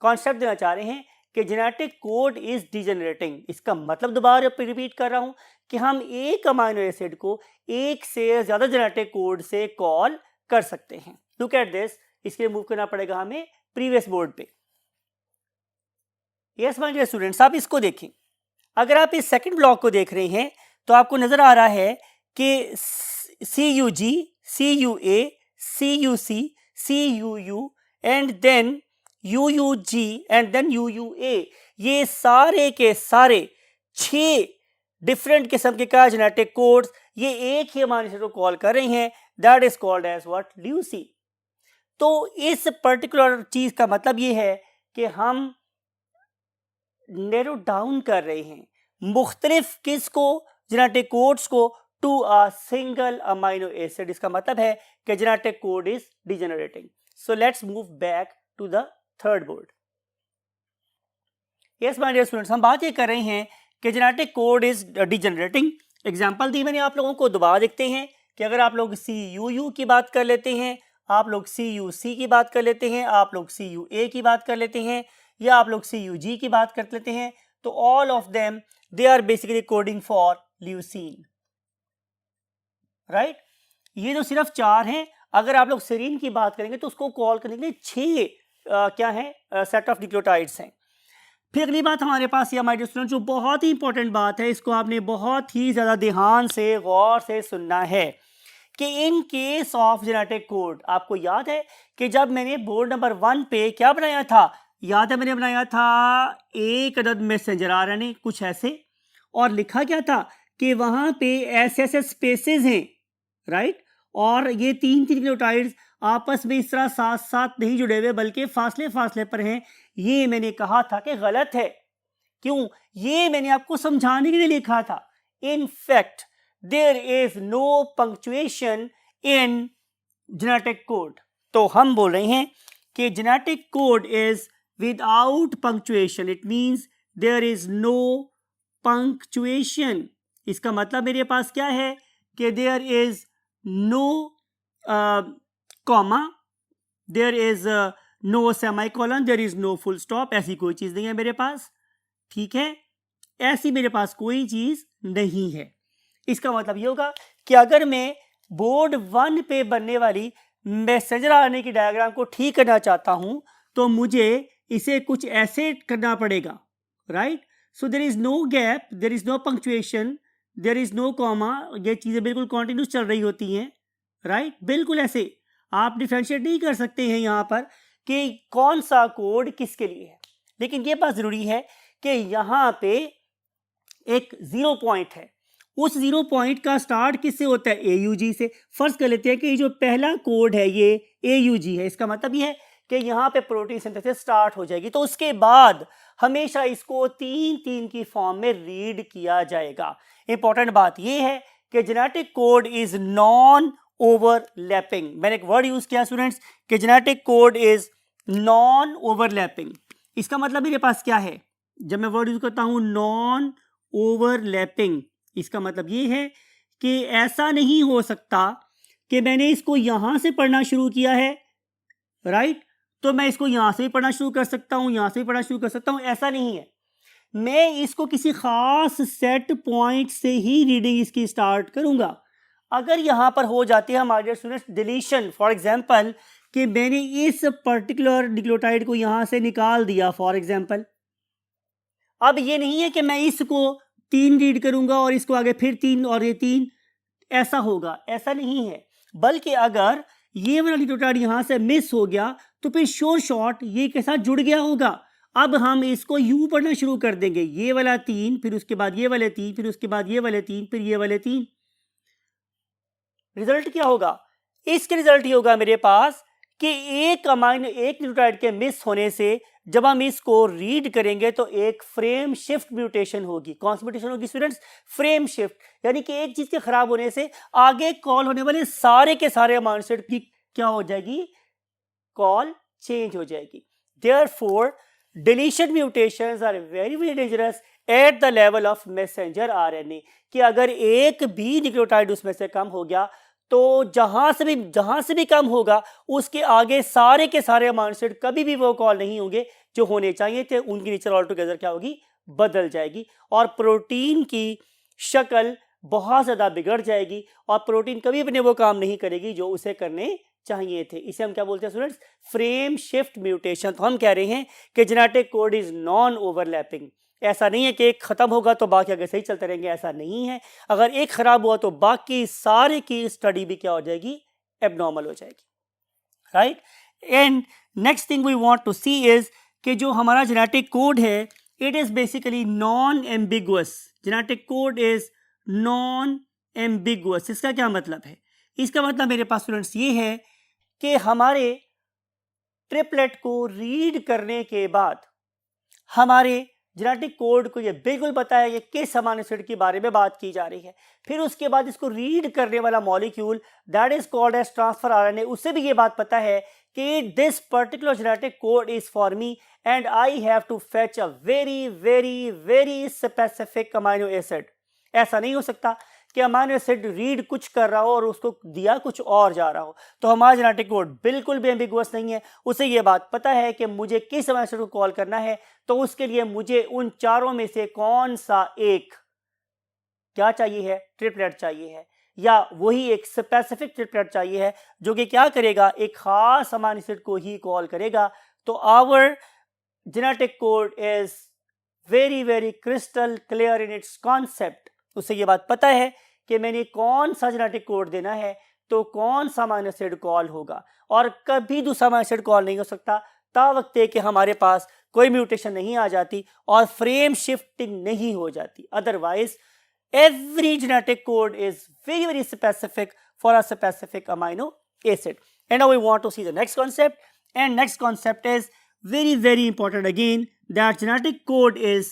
कॉन्सेप्ट देना चाह रहे हैं कि जेनेटिक कोड इज डीजेनरेटिंग। इसका मतलब दोबारा रिपीट कर रहा हूं कि हम एक अमाइनो एसिड को एक से ज्यादा जेनेटिक कोड से कॉल कर सकते हैं। लुक एट दिस, इसके लिए मूव करना पड़ेगा हमें प्रीवियस बोर्ड पे। यस माय डियर स्टूडेंट्स, आप इसको देखें। अगर आप इस सेकंड ब्लॉक को देख रहे हैं तो आपको नजर आ रहा है कि CUG, CUA, CUC, CUU and then UUG and then UUA, ये सारे के सारे 6 डिफरेंट किस्म के क्या जेनेटिक कोड्स ये एक ही अमाइनो एसिड को कॉल कर रहे हैं, that is called as what, leucine. तो इस पर्टिकुलर चीज का मतलब ये है कि हम नैरो डाउन कर रहे हैं मुख्तलिफ किसको, जेनेटिक कोड्स को, to a single amino acid. इसका मतलब है कि genetic code is degenerating. So let's move back to the third board. Yes my dear students, हम बात ये कर रहे हैं कि genetic code is degenerating. Example दी मैंने आप लोगों को, दोबारा देखते हैं कि अगर आप लोग CUU की बात कर लेते हैं, आप लोग CUC की बात कर लेते हैं, आप लोग CUA की बात कर लेते हैं, या आप लोग CUG की बात कर लेते हैं, तो all of them they are basically coding for leucine, right. ये जो सिर्फ 4 हैं, अगर आप लोग सेरीन की बात करेंगे तो उसको कॉल करने के लिए 6 क्या है सेट ऑफ न्यूक्लियोटाइड्स हैं। फिर अगली बात हमारे पास ये माय डियर स्टूडेंट, जो बहुत ही इंपॉर्टेंट बात है, इसको आपने बहुत ही ज्यादा ध्यान से गौर से सुनना है कि in case of genetic code, आपको याद है कि जब मैंने बोर्ड नंबर 1 पे क्या बनाया था, याद है मैंने बनाया था एक अदद मैसेंजर RNA कुछ ऐसे, और लिखा क्या था कि वहां पे ऐसे स्पेसेस हैं, राइट। और ये 3 न्यूक्लियोटाइड्स आपस में इस तरह साथ साथ नहीं जुड़े हुए बल्कि फासले फासले पर हैं। ये मैंने कहा था कि गलत है। क्यों? ये मैंने आपको समझाने के लिए लिखा था। In fact there is no punctuation in genetic code. तो हम बोल रहे हैं कि genetic code is without punctuation, it means there is no punctuation. इसका मतलब मेरे पास क्या है कि there is no comma, there is no semicolon, there is no full stop, ऐसी कोई चीज नहीं है मेरे पास, ठीक है। ऐसी मेरे पास कोई चीज नहीं है। इसका मतलब ये होगा कि अगर मैं बोर्ड 1 पे बनने वाली मैसेंजर आने की डायग्राम को ठीक करना चाहता हूं तो मुझे इसे कुछ ऐसे करना पड़ेगा, right. So there is no gap, there is no punctuation, there is no comma, ये चीजें बिल्कुल कॉन्टिन्यूस चल रही होती हैं, राइट। बिल्कुल ऐसे आप डिफरेंशिएट नहीं कर सकते हैं यहाँ पर कि कौन सा कोड किसके लिए है। लेकिन ये बात जरूरी है कि यहाँ पे एक 0 पॉइंट है, उस 0 पॉइंट का स्टार्ट किससे होता है, AUG से। फर्ज कर लेते हैं कि जो पहला कोड है ये AUG है, इसका मतलब ये है कि यहाँ पे प्रोटीन सिंथेसिस स्टार्ट हो जाएगी। तो उसके बाद हमेशा इसको 3-3 की फॉर्म में रीड किया जाएगा। इंपॉर्टेंट बात यह है कि genetic code is non overlapping. मैंने एक वर्ड यूज किया स्टूडेंट्स कि genetic code is non overlapping. इसका मतलब मेरे पास क्या है, जब मैं वर्ड यूज करता हूं नॉन ओवरलैपिंग, इसका मतलब ये है कि ऐसा नहीं हो सकता कि मैंने इसको यहां से पढ़ना शुरू किया है, राइट, तो मैं इसको यहां से भी पढ़ना शुरू कर सकता हूं, यहां से भी पढ़ना शुरू कर सकता हूं। ऐसा नहीं है, मैं इसको किसी खास सेट पॉइंट से ही रीडिंग इसकी स्टार्ट करूंगा। अगर यहाँ पर हो जाती है हमारे स्टूडेंट्स डिलीशन, फॉर एग्जांपल कि मैंने इस पर्टिकुलर न्यूक्लियोटाइड को यहाँ से निकाल दिया फॉर एग्जांपल, अब ये नहीं है कि मैं इसको 3 रीड करूंगा और इसको आगे फिर 3 और ये 3, ऐसा होगा, ऐसा नहीं है। बल्कि अगर ये वाला न्यूक्लियोटाइड यहाँ से मिस हो गया तो फिर श्योर शॉर्ट ये के साथ जुड़ गया होगा। अब हम इसको यूं पढ़ना शुरू कर देंगे, ये वाला 3, फिर उसके बाद ये वाले 3, फिर उसके बाद ये वाले 3, फिर ये वाले 3। रिजल्ट क्या होगा? इसके रिजल्ट ये होगा मेरे पास कि एक न्यूक्लियोटाइड के मिस होने से जब हम इसको रीड करेंगे तो एक फ्रेम शिफ्ट म्यूटेशन होगी। कौन सी म्यूटेशन होगी स्टूडेंट्स? फ्रेम शिफ्ट, यानी कि एक चीज के खराब होने से आगे कॉल होने वाले सारे के सारे अमाइनो एसिड की क्या हो जाएगी? कॉल चेंज हो जाएगी। Therefore deletion mutations are very very dangerous at the level of messenger RNA, कि अगर एक भी न्यूक्लियोटाइड उसमें से कम हो गया तो जहां से भी कम होगा उसके आगे सारे के सारे अमाइनो एसिड कभी भी वो कॉल नहीं होंगे जो होने चाहिए थे, उनकी नेचर ऑल टुगेदर क्या होगी? बदल जाएगी और प्रोटीन की शक्ल बहुत ज्यादा बिगड़ जाएगी और प्रोटीन कभी अपने वो काम नहीं करेगी जो उसे करने चाहिए थे। इसे हम क्या बोलते हैं स्टूडेंट्स? Frame shift mutation. तो हम कह रहे हैं कि genetic code is non overlapping. ऐसा नहीं है कि एक खत्म होगा तो बाकी आगे सही चलते रहेंगे, ऐसा नहीं है। अगर एक खराब हुआ तो बाकी सारे की स्टडी भी क्या हो जाएगी? एबनॉर्मल हो जाएगी, right. And next thing we want to see is कि जो हमारा जेनेटिक कोड है it is basically non ambiguous. Genetic code is non ambiguous. इसका क्या मतलब है? इसका मतलब मेरे पास स्टूडेंट्स ये है कि हमारे ट्रिपलेट को रीड करने के बाद हमारे जेनेटिक कोड को ये बिल्कुल पता है कि किस अमाइनो एसिड के बारे में बात की जा रही है। फिर उसके बाद इसको रीड करने वाला molecule that is called as transfer RNA, उससे भी ये बात पता है कि this particular genetic code is for me and I have to fetch a very very very specific amino acid. ऐसा नहीं हो सकता कि अमाइनो एसिड रीड कुछ कर रहा हो और उसको दिया कुछ और जा रहा हो। तो हमारा जेनेटिक कोड बिल्कुल भी एम्बिगुअस नहीं है। उसे ये बात पता है कि मुझे किस अमाइनो एसिड को कॉल करना है, तो उसके लिए मुझे उन चारों में से कौन सा एक क्या चाहिए है? ट्रिपलेट चाहिए है, या वही एक स्पेसिफिक ट्रिपलेट चाहिए है जो कि क्या करेगा? एक खास अमाइनो एसिड को ही कॉल करेगा। तो our genetic code is very very crystal clear in its concept. उसे ये बात पता है कि मैंने कौन सा जेनेटिक कोड देना है तो कौन सा अमाइनो एसिड कॉल होगा, और कभी दूसरा अमाइनो एसिड कॉल नहीं हो सकता ता वक्त कि हमारे पास कोई म्यूटेशन नहीं आ जाती और फ्रेम शिफ्टिंग नहीं हो जाती। Otherwise every genetic code is very very specific for a specific amino acid. And now we want to see the next concept, and next concept is very very important again, that genetic code is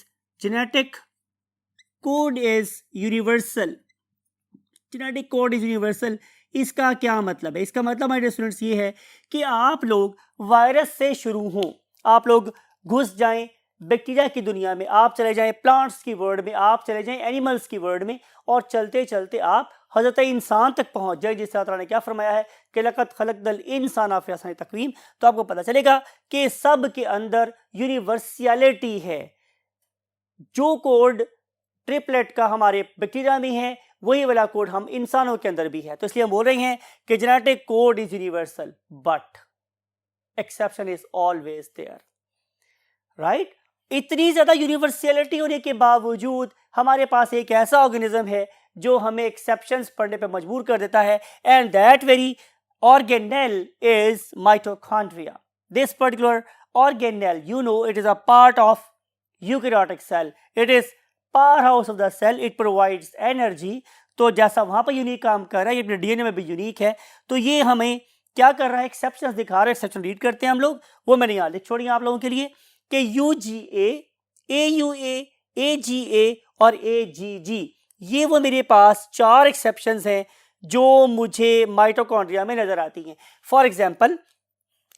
universal. genetic code is universal। इसका क्या मतलब है? इसका मतलब मेरे students ये है कि आप लोग वायरस से शुरू हों, आप लोग घुस जाएं बैक्टीरिया की दुनिया में, आप चले जाएं प्लांट्स की वर्ल्ड में, आप चले जाएं एनिमल्स की वर्ल्ड में, और चलते चलते आप हजरत इंसान तक पहुंच जाए, जिस तरह ने क्या फरमाया है कि लक़द खलक़नल इंसान फी अहसनि तक़वीम। तो आपको पता चलेगा कि सब के अंदर यूनिवर्सलिटी है। जो कोड ट्रिपलेट का हमारे बैक्टीरिया में है वही वाला कोड हम इंसानों के अंदर भी है। तो इसलिए हम बोल रहे हैं कि genetic code is universal but exception is always there, right. इतनी ज्यादा यूनिवर्सलिटी होने के बावजूद हमारे पास एक ऐसा ऑर्गेनिज्म है जो हमें एक्सेप्शंस पढ़ने पे मजबूर कर देता है, and that very organelle is mitochondria. This particular organelle, you know, it is a part of eukaryotic cell, it is powerhouse of the cell, it provides energy। तो जैसा वहां पर यूनिक काम कर रहा है, ये अपने डीएनए में भी यूनिक है, तो ये हमें क्या कर रहा है? एक्सेप्शंस दिखा रहा है। एक्सेप्शन रीड करते हैं हम लोग, वो मैंने यहाँ लिख छोड़ी आप लोगों के लिए कि UGA, AUA, AGA और AGG, ये वो मेरे पास 4 एक्सेप्शंस हैं जो मुझे माइटोकॉन्ड्रिया में नजर आती हैं। फॉर एग्जांपल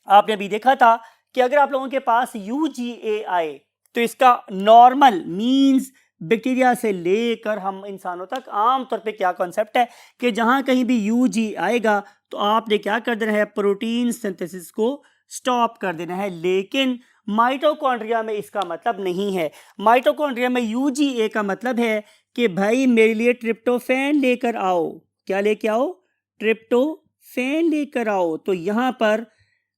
आपने अभी देखा था कि अगर आप लोगों के पास UGA आए तो इसका नॉर्मल मींस बैक्टीरिया से लेकर हम इंसानों तक आमतौर पे क्या कॉन्सेप्ट है कि जहां कहीं भी UG आएगा तो आपने क्या कर देना है? प्रोटीन सिंथेसिस को स्टॉप कर देना है। लेकिन माइटोकॉन्ड्रिया में इसका मतलब नहीं है। माइटोकॉन्ड्रिया में UGA का मतलब है कि भाई मेरे लिए ट्रिप्टोफैन लेकर आओ, क्या लेके आओ, ट्रिप्टोफैन लेकर आओ। तो यहां पर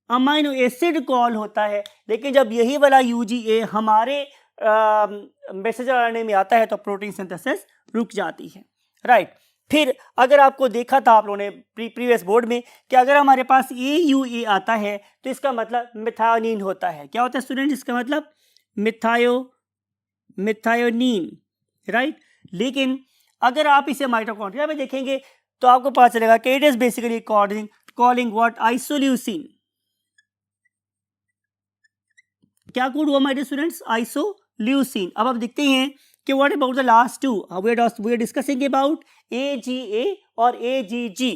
अमाइनो एसिड कॉल होता है, लेकिन जब यही वाला यूजीए हमारे मैसेंजर आरएनए में आता है तो प्रोटीन सिंथेसिस रुक जाती है, राइट। फिर अगर आपको देखा था आप लोगों ने प्रीवियस बोर्ड में कि अगर हमारे पास AUA आता है तो इसका मतलब मिथायोनीन होता है। क्या होता है स्टूडेंट, इसका मतलब मिथायोनीन, राइट। लेकिन अगर आप इसे माइटोकॉन्ड्रिया में देखेंगे तो आपको पता चलेगा कि it is basically calling what, isoleucine. क्या कोड हुआ माय डियर स्टूडेंट्स, आइसोल्यूसिन। अब आप देखते हैं कि what about the last two, we are discussing about AGA और AGG।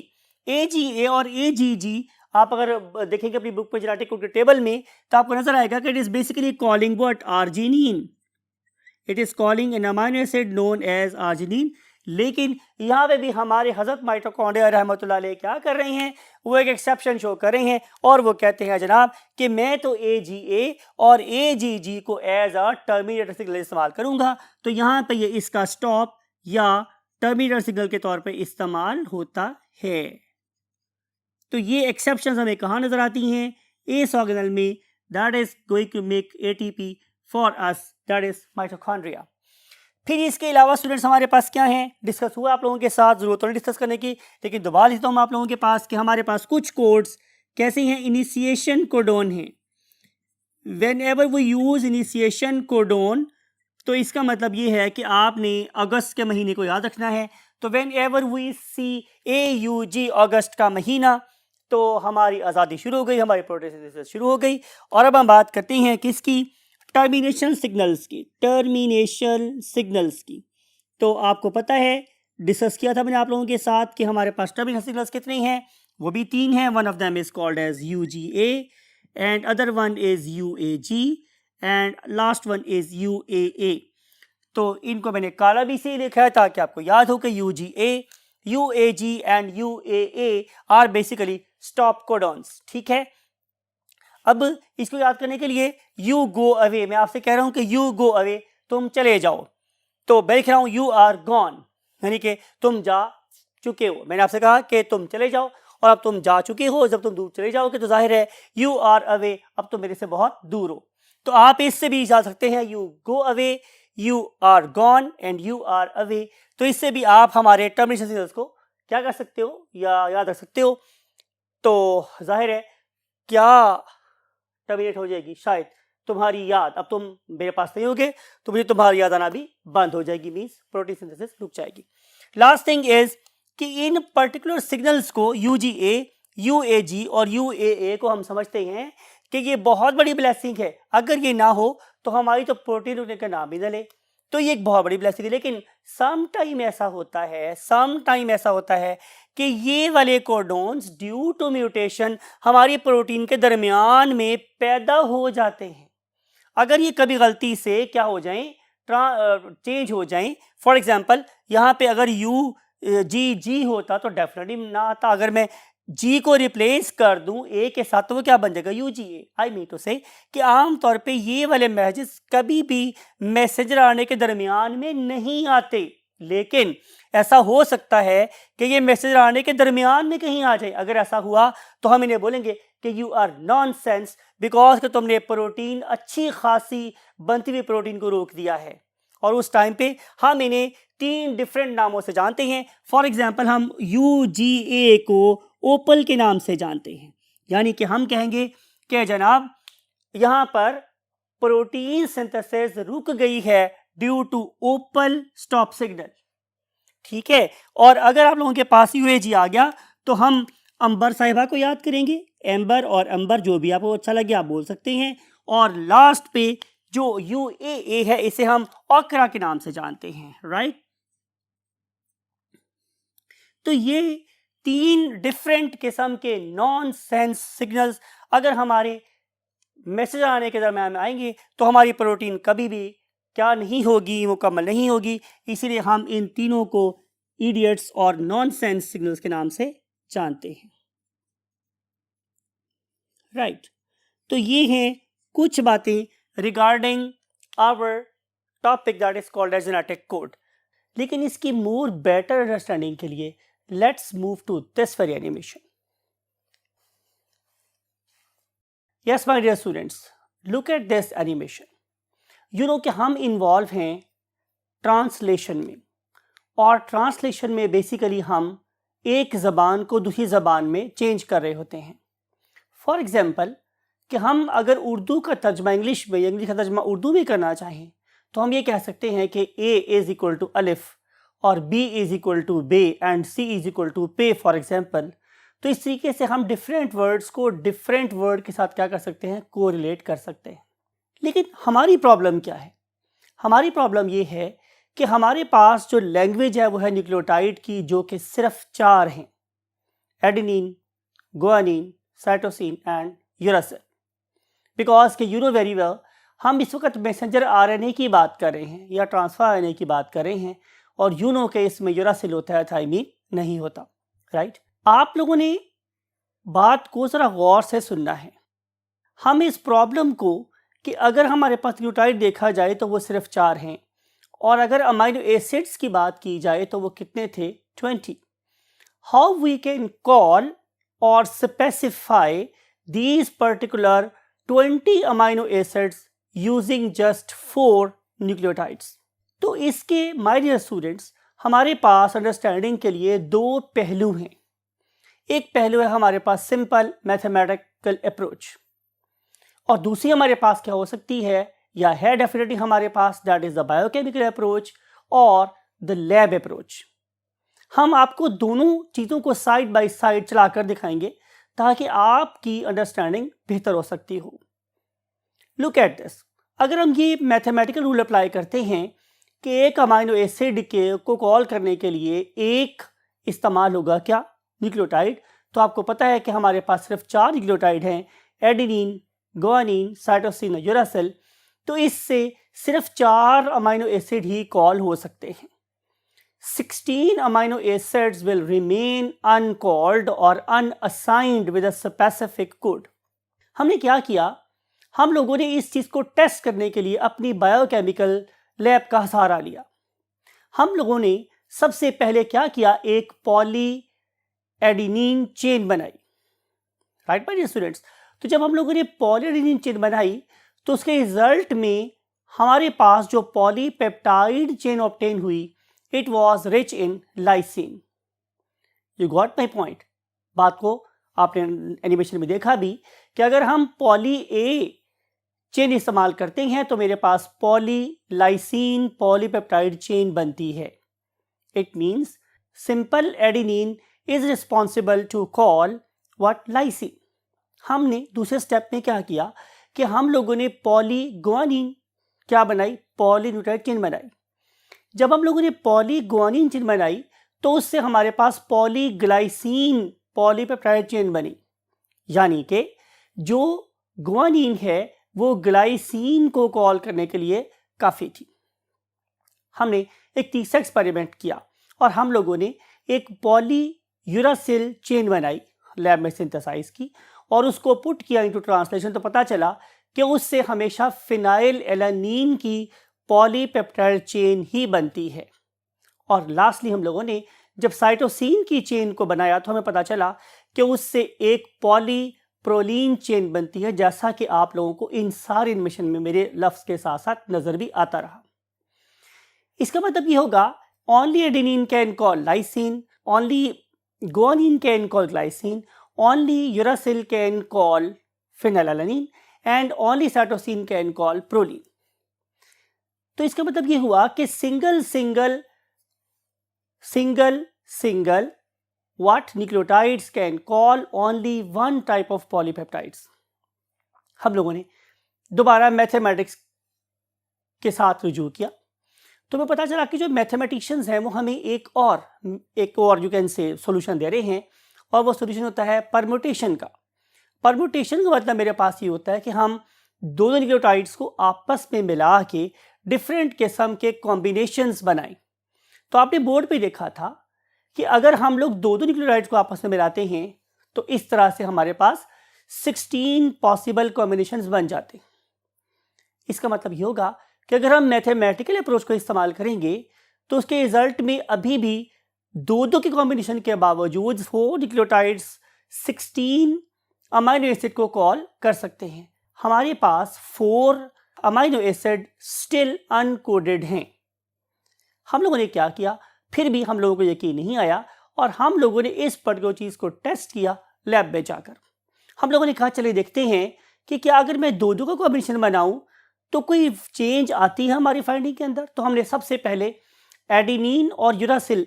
AGA और AGG आप अगर देखेंगे अपनी बुक में जेनेटिक कोड के टेबल में तो आपको नजर आएगा कि it is basically calling what, arginine. It is calling an amino acid known as arginine. लेकिन यहाँ पे भी हमारे हजरत माइटोकॉन्ड्रिया रहमतुल्लाह अलैह क्या कर रहे हैं, वो एक एक्सेप्शन शो कर रहे हैं और वो कहते हैं जनाब कि मैं तो AGA और AGG को एज अ टर्मिनेटर सिग्नल इस्तेमाल करूंगा। तो यहाँ पे ये इसका स्टॉप या टर्मिनेटर सिग्नल के तौर पे इस्तेमाल होता है। तो ये एक्सेप्शंस हमें कहाँ नजर आती हैं, इस ऑर्गेनल में, that is going to make ATP for us, that is mitochondria. फिर इसके अलावा स्टूडेंट्स हमारे पास क्या है, डिस्कस हुआ आप लोगों के साथ, जरूरत नहीं डिस्कस करने की, लेकिन दोबारा लिखता हूँ आप लोगों के पास कि हमारे पास कुछ कोड्स कैसे हैं, इनिशिएशन कोडोन है। Whenever we use initiation codon तो इसका मतलब ये है कि आपने अगस्त के महीने को याद रखना है। तो whenever we see AUG, अगस्त का महीना, तो हमारी आज़ादी शुरू हो गई, हमारी प्रोटेस्ट शुरू हो गई। और अब हम बात करते हैं किसकी, टर्मिनेशन सिग्नल्स की, टर्मिनेशन सिग्नल्स की। तो आपको पता है, डिस्कस किया था मैंने आप लोगों के साथ कि हमारे पास टर्मिनेशन सिग्नल्स कितने हैं, वो भी 3 हैं। One of them is called as UGA and other one is UAG and last one is UAA। तो इनको मैंने काला भी से लिखा है ताकि आपको याद हो कि UGA, UAG and UAA are basically stop codons, ठीक है। अब इसको याद करने के लिए यू गो अवे, मैं आपसे कह रहा हूं कि यू गो अवे, तुम चले जाओ। तो मैं लिख रहा हूं यू आर गॉन, यानी कि तुम जा चुके हो। मैंने आपसे कहा कि तुम चले जाओ और अब तुम जा चुके हो। जब तुम दूर चले जाओगे तो जाहिर है यू आर अवे, अब तुम मेरे से बहुत दूर हो। तो आप इससे भी जा सकते हैं, you go away, you are gone and you are away. तो इससे भी आप हमारे टर्मिनेशन सिग्नल्स को क्या कर सकते हो या याद रख सकते हो। तो जाहिर है क्या टर्मिनेट हो जाएगी, शायद तुम्हारी याद, अब तुम मेरे पास नहीं होगे तो मुझे तुम्हारी याद आना भी बंद हो जाएगी, मींस प्रोटीन सिंथेसिस रुक जाएगी। लास्ट थिंग इज कि इन पर्टिकुलर सिग्नल्स को UGA, UAG और UAA को हम समझते हैं कि ये बहुत बड़ी ब्लेसिंग है। अगर ये ना हो तो हमारी तो प्रोटीन रुकने का नाम ही न ले, तो ये एक बहुत बड़ी ब्लेसिंग है। लेकिन सम टाइम ऐसा होता है कि ये वाले कोडोन्स ड्यू टू म्यूटेशन हमारी प्रोटीन के दरमियान में पैदा हो जाते हैं। अगर ये कभी गलती से क्या हो जाएं, चेंज हो जाएं, फॉर एग्जांपल यहाँ पे अगर UGG होता तो डेफिनेटली ना आता। अगर मैं G को रिप्लेस कर दूं A के साथ तो वो क्या बन जाएगा, UGA। आई मीन टू से कि आमतौर पे ये वाले मैसेजेस कभी भी मैसेजर आने के दरमियान में नहीं आते, लेकिन ऐसा हो सकता है कि ये मैसेज आने के दरमियान में कहीं आ जाए। अगर ऐसा हुआ तो हम इन्हें बोलेंगे कि यू आर नॉनसेंस, बिकॉज कि तुमने प्रोटीन, अच्छी खासी बनती हुई प्रोटीन को रोक दिया है। और उस टाइम पे हम इन्हें 3 डिफरेंट नामों से जानते हैं। फॉर एग्जाम्पल हम UGA को ओपल के नाम से जानते हैं, यानी कि हम कहेंगे कि जनाब यहाँ पर प्रोटीन सिंथेसिस रुक गई है due to opal stop signal, ठीक है। और अगर आप लोगों के पास UAG आ गया तो हम अंबर साहिबा को याद करेंगे, एम्बर और अंबर जो भी आपको अच्छा लगे आप बोल सकते हैं। और लास्ट पे जो UAA है इसे हम ओकरा के नाम से जानते हैं, राइट। तो ये 3 डिफरेंट किस्म के नॉन सेंस सिग्नल्स अगर हमारे मैसेज आने के दरम्यान में आएंगे तो हमारी प्रोटीन कभी भी क्या नहीं होगी, मुकम्मल नहीं होगी। इसीलिए हम इन तीनों को इडियट्स और नॉनसेंस सिग्नल्स के नाम से जानते हैं, राइट। तो ये हैं कुछ बातें regarding our topic that is called as genetic code. लेकिन इसकी मोर बेटर अंडरस्टैंडिंग के लिए let's move to this very animation. Yes, my dear students, look at this animation. You know कि हम इन्वॉल्व हैं ट्रांसलेशन में, और ट्रांसलेशन में बेसिकली हम एक ज़बान को दूसरी ज़बान में चेंज कर रहे होते हैं. फॉर एग्जाम्पल कि हम अगर उर्दू का तर्जमा इंग्लिश में, इंग्लिश का तर्जमा उर्दू में करना चाहें तो हम ये कह सकते हैं कि A इज़ इक्वल टू अलिफ और B इज़ इक्वल टू बे and C is equal to पे फॉर एग्जाम्पल. तो इस तरीके से हम डिफरेंट वर्ड्स को डिफरेंट वर्ड के साथ क्या कर सकते हैं, कोरिलेट कर सकते हैं. लेकिन हमारी प्रॉब्लम क्या है? हमारी प्रॉब्लम ये है कि हमारे पास जो लैंग्वेज है वो है न्यूक्लियोटाइड की, जो कि सिर्फ 4 हैं, adenine, guanine, cytosine and uracil. Because कि यू नो वेरी वेल हम इस वक्त मैसेंजर आरएनए की बात कर रहे हैं या ट्रांसफर आरएनए की बात कर रहे हैं, और यू नो के इसमें यूरासिल होता है, थाइमीन नहीं होता. राइट? आप लोगों ने बात को ज़रा गौर से सुनना है. हम इस प्रॉब्लम को कि अगर हमारे पास न्यूक्लियोटाइड देखा जाए तो वो सिर्फ 4 हैं, और अगर अमाइनो एसिड्स की बात की जाए तो वो कितने थे, 20. हाउ वी कैन कॉल और specify these particular 20 amino acids using just 4 nucleotides. तो इसके माय डियर स्टूडेंट्स हमारे पास अंडरस्टैंडिंग के लिए 2 पहलू हैं. एक पहलू है हमारे पास सिंपल मैथमेटिकल अप्रोच, और दूसरी हमारे पास क्या हो सकती है या है डेफिनेटली हमारे पास, that is the biochemical approach और द लैब अप्रोच. हम आपको दोनों चीज़ों को साइड बाय साइड चलाकर दिखाएंगे ताकि आपकी अंडरस्टैंडिंग बेहतर हो सकती हो. Look at this. अगर हम ये मैथमेटिकल रूल अप्लाई करते हैं कि एक अमाइनो एसिड के को कॉल करने के लिए एक इस्तेमाल होगा क्या, न्यूक्लियोटाइड, तो आपको पता है कि हमारे पास सिर्फ 4 न्यूक्लियोटाइड हैं, एडेनिन, गुआनिन, साइटोसिन और यूरासिल. तो इससे सिर्फ 4 अमाइनो एसिड ही कॉल हो सकते हैं. 16 amino acids will remain uncalled और unassigned with a specific code. हमने क्या किया, हम लोगों ने इस चीज़ को टेस्ट करने के लिए अपनी बायोकेमिकल लैब का सहारा लिया. हम लोगों ने सबसे पहले क्या किया, एक पॉली एडेनिन चेन बनाई. Right my dear students. तो जब हम लोगों ने पॉली एडेनिन चेन बनाई तो उसके रिजल्ट में हमारे पास जो पॉलीपेप्टाइड चेन ऑब्टेन हुई, it was rich in lysine. You got my point. बात को आपने एनिमेशन में देखा भी कि अगर हम पॉली ए चेन इस्तेमाल करते हैं तो मेरे पास पॉली लाइसिन पॉलीपेप्टाइड चेन बनती है. It means simple adenine is responsible to call what, lysine. हमने दूसरे स्टेप में क्या किया कि हम लोगों ने पॉली गुआनिन क्या बनाई, पॉलीन्यूक्लियोटाइड चेन बनाई. जब हम लोगों ने पॉली गुआनिन चेन बनाई तो उससे हमारे पास पॉलीग्लाइसिन पॉलीपेप्टाइड चेन बनी. यानी कि जो गुआनिन है वो ग्लाइसिन को कॉल करने के लिए काफ़ी थी. हमने एक तीसरा एक्सपेरिमेंट किया और हम लोगों ने एक पॉली यूरासिल चेन बनाई, लैब में सिंथेसाइज की, और उसको पुट किया इनटू ट्रांसलेशन. तो पता चला कि उससे हमेशा फिनाइल एलानीन की पॉलीपेप्टाइड चेन ही बनती है. और लास्टली हम लोगों ने जब साइटोसिन की चेन को बनाया तो हमें पता चला कि उससे एक पॉलीप्रोलीन चेन बनती है, जैसा कि आप लोगों को इन सारे एनिमेशन में मेरे लफ्ज़ के साथ साथ नज़र भी आता रहा. इसका मतलब ये होगा, only adenine can call lysine, only guanine can call glycine, only uracil can call phenylalanine and only cytosine can call proline. तो इसका मतलब ये हुआ कि single what nucleotides can call only one type of polypeptides. हम लोगों ने दोबारा मैथमेटिक्स के साथ रुजू किया तो हमें पता चला कि जो मैथमेटिशियंस हैं वो हमें एक और यू कैन से सॉल्यूशन दे रहे हैं, और वो सॉल्यूशन होता है परम्यूटेशन का. परम्यूटेशन का मतलब मेरे पास ये होता है कि हम दो न्यूक्लियोटाइड्स को आपस में मिला के डिफरेंट किस्म के कॉम्बिनेशंस बनाएं. तो आपने बोर्ड पे देखा था कि अगर हम लोग दो न्यूक्लियोटाइड्स को आपस में मिलाते हैं तो इस तरह से हमारे पास 16 पॉसिबल कॉम्बिनेशंस बन जाते हैं. इसका मतलब ये होगा कि अगर हम मैथमेटिकल अप्रोच को इस्तेमाल करेंगे तो उसके रिजल्ट में अभी भी दो के कॉम्बिनेशन के बावजूद 4 न्यूक्लियोटाइड्स 16 अमाइनो एसिड को कॉल कर सकते हैं। हमारे पास 4 अमाइनो एसिड स्टिल अनकोडेड हैं। हम लोगों ने क्या किया, फिर भी हम लोगों को यकीन नहीं आया और हम लोगों ने इस पर्टिकुलर चीज़ को टेस्ट किया लैब में जाकर। हम लोगों ने कहा चलिए देखते हैं कि क्या अगर मैं दो का कॉम्बिनेशन बनाऊं तो कोई चेंज आती है हमारी फाइंडिंग के अंदर। तो हमने सबसे पहले एडेनिन और यूरासिल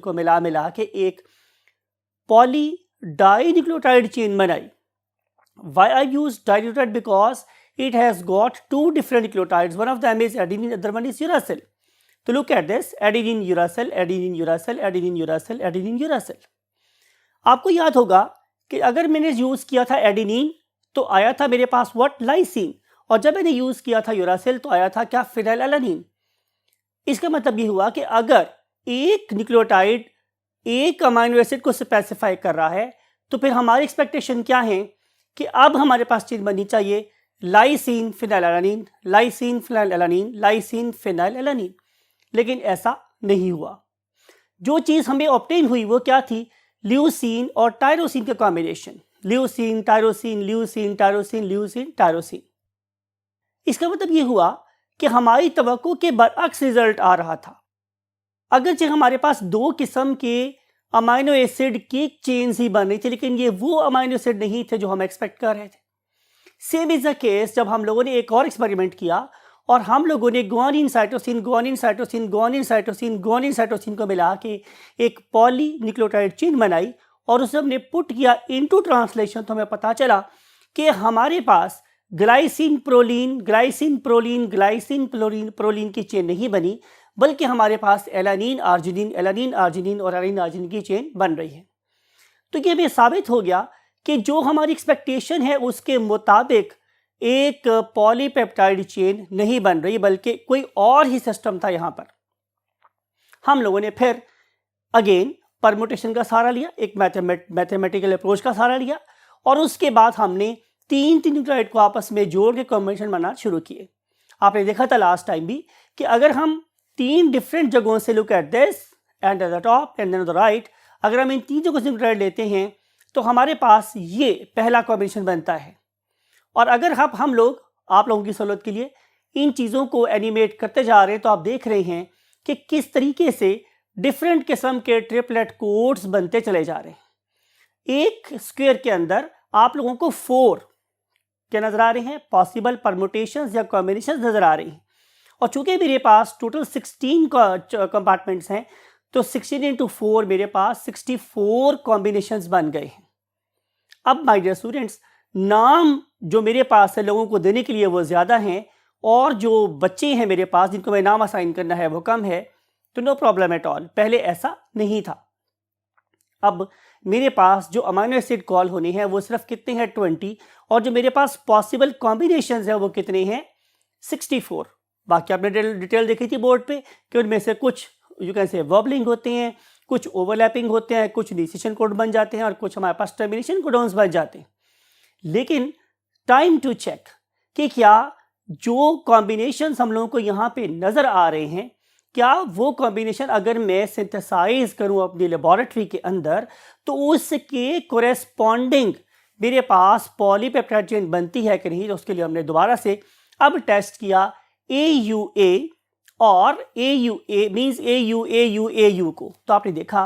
को मिला के एक पॉली डाइन्यूक्लियोटाइड चेन बनाई। Why I use dinucleotide? Because it has got 2 different nucleotides. One of them is adenine, other one is uracil. So look at this: adenine, uracil, adenine, uracil, adenine, uracil, adenine, uracil. आपको याद होगा कि अगर मैंने use किया था adenine तो आया था मेरे पास व्हाट, लाइसिन, और जब मैंने यूज किया था यूरासिल तो आया था क्या, फिनाइलएलानिन। इसका मतलब ये हुआ कि अगर एक न्यूक्लियोटाइड एक अमाइनो एसिड को स्पेसिफाई कर रहा है तो फिर हमारी एक्सपेक्टेशन क्या है कि अब हमारे पास चीज बननी चाहिए lysine phenylalanine, lysine phenylalanine, lysine phenylalanine. लेकिन ऐसा नहीं हुआ। जो चीज हमें ऑब्टेन हुई वो क्या थी, ल्यूसीन और टायरोसिन का combination, leucine tyrosine, leucine tyrosine, leucine tyrosine. इसका मतलब ये हुआ कि हमारी तवक्को के बरअक्स रिजल्ट आ रहा था। अगरचे हमारे पास 2 किस्म के अमाइनो एसिड की चेन्स ही बन रही थी, लेकिन ये वो अमाइनो एसिड नहीं थे जो हम एक्सपेक्ट कर रहे थे। सेम इज द केस जब हम लोगों ने एक और एक्सपेरिमेंट किया और हम लोगों ने guanine cytosine, guanine cytosine, guanine cytosine, guanine cytosine को मिला के एक पॉली न्यूक्लियोटाइड चेन बनाई और उसे हमने पुट किया इनटू ट्रांसलेशन, तो हमें पता चला कि हमारे पास glycine proline, glycine proline, glycine proline की चेन नहीं बनी, बल्कि हमारे पास एलानिन आर्जिनिन, एलानिन आर्जिनिन और एलानिन आर्जिनिन की चेन बन रही है। तो ये भी साबित हो गया कि जो हमारी एक्सपेक्टेशन है उसके मुताबिक एक पॉलीपेप्टाइड चेन नहीं बन रही, बल्कि कोई और ही सिस्टम था यहाँ पर। हम लोगों ने फिर अगेन परमुटेशन का सहारा लिया, एक मैथमेटिकल अप्रोच का सहारा लिया और उसके बाद हमने 3 न्यूक्लियोटाइड को आपस में जोड़ के कॉम्बिनेशन बनाना शुरू किए। आपने देखा था लास्ट टाइम भी कि अगर हम 3 डिफरेंट जगहों से look at this and at the top and then at the right, अगर हम इन 3 जगहों से न्यूक्लियोटाइड लेते हैं तो हमारे पास ये पहला कॉम्बिनेशन बनता है। और अगर हम लोग आप लोगों की सहूलत के लिए इन चीज़ों को एनिमेट करते जा रहे हैं तो आप देख रहे हैं कि किस तरीके से डिफरेंट किस्म के ट्रिपलेट कोड्स बनते चले जा रहे हैं। एक स्क्वायर के अंदर आप लोगों को 4 क्या नजर आ रहे हैं, पॉसिबल परमुटेशंस या कॉम्बिनेशंस नजर आ रही हैं। और चूंकि मेरे पास टोटल 16 कंपार्टमेंट्स हैं तो 16 into 4 मेरे पास 64 कॉम्बिनेशंस बन गए हैं। अब माय डियर स्टूडेंट्स, नाम जो मेरे पास है लोगों को देने के लिए वो ज़्यादा हैं और जो बच्चे हैं मेरे पास जिनको मैं नाम असाइन करना है वो कम है, तो नो प्रॉब्लम एट ऑल। पहले ऐसा नहीं था। अब मेरे पास जो अमाइनो एसिड कॉल होने हैं वो सिर्फ कितने हैं, 20, और जो मेरे पास पॉसिबल कॉम्बिनेशंस हैं वो कितने हैं, 64। बाकी आपने डिटेल देखी थी बोर्ड पे कि उनमें से कुछ यू कैन से वर्बलिंग होते हैं, कुछ ओवरलैपिंग होते हैं, कुछ इनिशिएशन कोड बन जाते हैं और कुछ हमारे पास टर्मिनेशन कोडॉन्स बन जाते हैं। लेकिन टाइम टू चेक कि क्या जो कॉम्बिनेशंस हम लोगों को यहाँ पे नज़र आ रहे हैं, क्या वो कॉम्बिनेशन अगर मैं सिंथेसाइज करूँ अपनी लेबोरेटरी के अंदर तो उसके कोरेस्पॉन्डिंग मेरे पास पॉलीपेप्टाइड चेन बनती है कि नहीं। तो उसके लिए हमने दोबारा से अब टेस्ट किया AUA और AUA मीन्स AU को। तो आपने देखा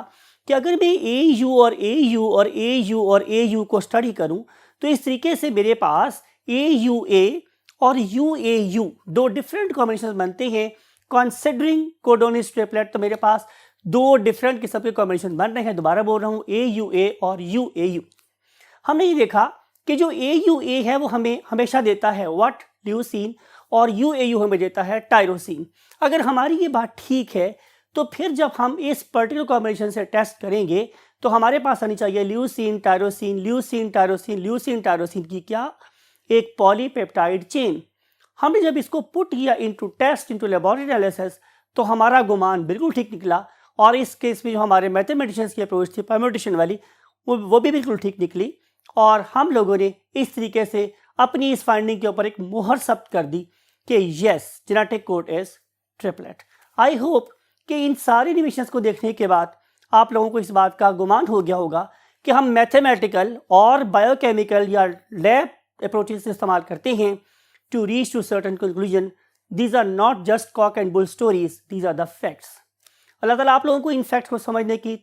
कि अगर मैं AU और AU को स्टडी करूं तो इस तरीके से मेरे पास AUA और UAU 2 डिफरेंट कॉम्बिनेशन बनते हैं। कंसिडरिंग कोडोनिस ट्रिपलेट तो मेरे पास 2 डिफरेंट किस्म के कॉम्बिनेशन बन रहे हैं। दोबारा बोल रहा हूँ, AUA और UAU। हमने ये देखा कि जो AUA है वो हमें हमेशा देता है व्हाट, ल्यूसीन, और UAU हमें देता है टायरोसिन। अगर हमारी ये बात ठीक है तो फिर जब हम इस पर्टिकुलर कॉम्बिनेशन से टेस्ट करेंगे तो हमारे पास आनी चाहिए leucine tyrosine, leucine tyrosine, leucine tyrosine की क्या, एक पॉलीपेप्टाइड चेन। हमने जब इसको पुट किया into test, into laboratory analysis, तो हमारा गुमान बिल्कुल ठीक निकला। और इस केस में जो हमारे मैथमेटिशियंस की अप्रोच थी परम्यूटेशन वाली वो भी बिल्कुल ठीक निकली और हम लोगों ने इस तरीके से अपनी इस फाइंडिंग के ऊपर एक मुहर सब्त कर दी कि yes, genetic code is triplet. I hope कि इन सारे एनिमेशंस को देखने के बाद आप लोगों को इस बात का गुमान हो गया होगा कि हम मैथमेटिकल और बायोकेमिकल या लैब अप्रोचेस इस्तेमाल करते हैं to reach to certain conclusion. These are not just cock and bull stories, these are the facts. अल्लाह ताला आप लोगों को इन फैक्ट्स को समझने की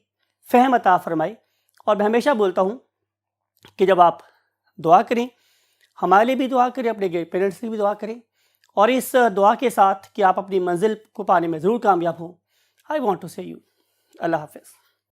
फ़हम अता फरमाए. और मैं हमेशा बोलता हूँ कि जब आप दुआ करें, हमारे लिए भी दुआ करें, अपने पेरेंट्स के लिए भी दुआ करें, और इस दुआ के साथ कि आप अपनी मंजिल को पाने में ज़रूर कामयाब हों. आई वॉन्ट टू से यू अल्लाह हाफ़िज़.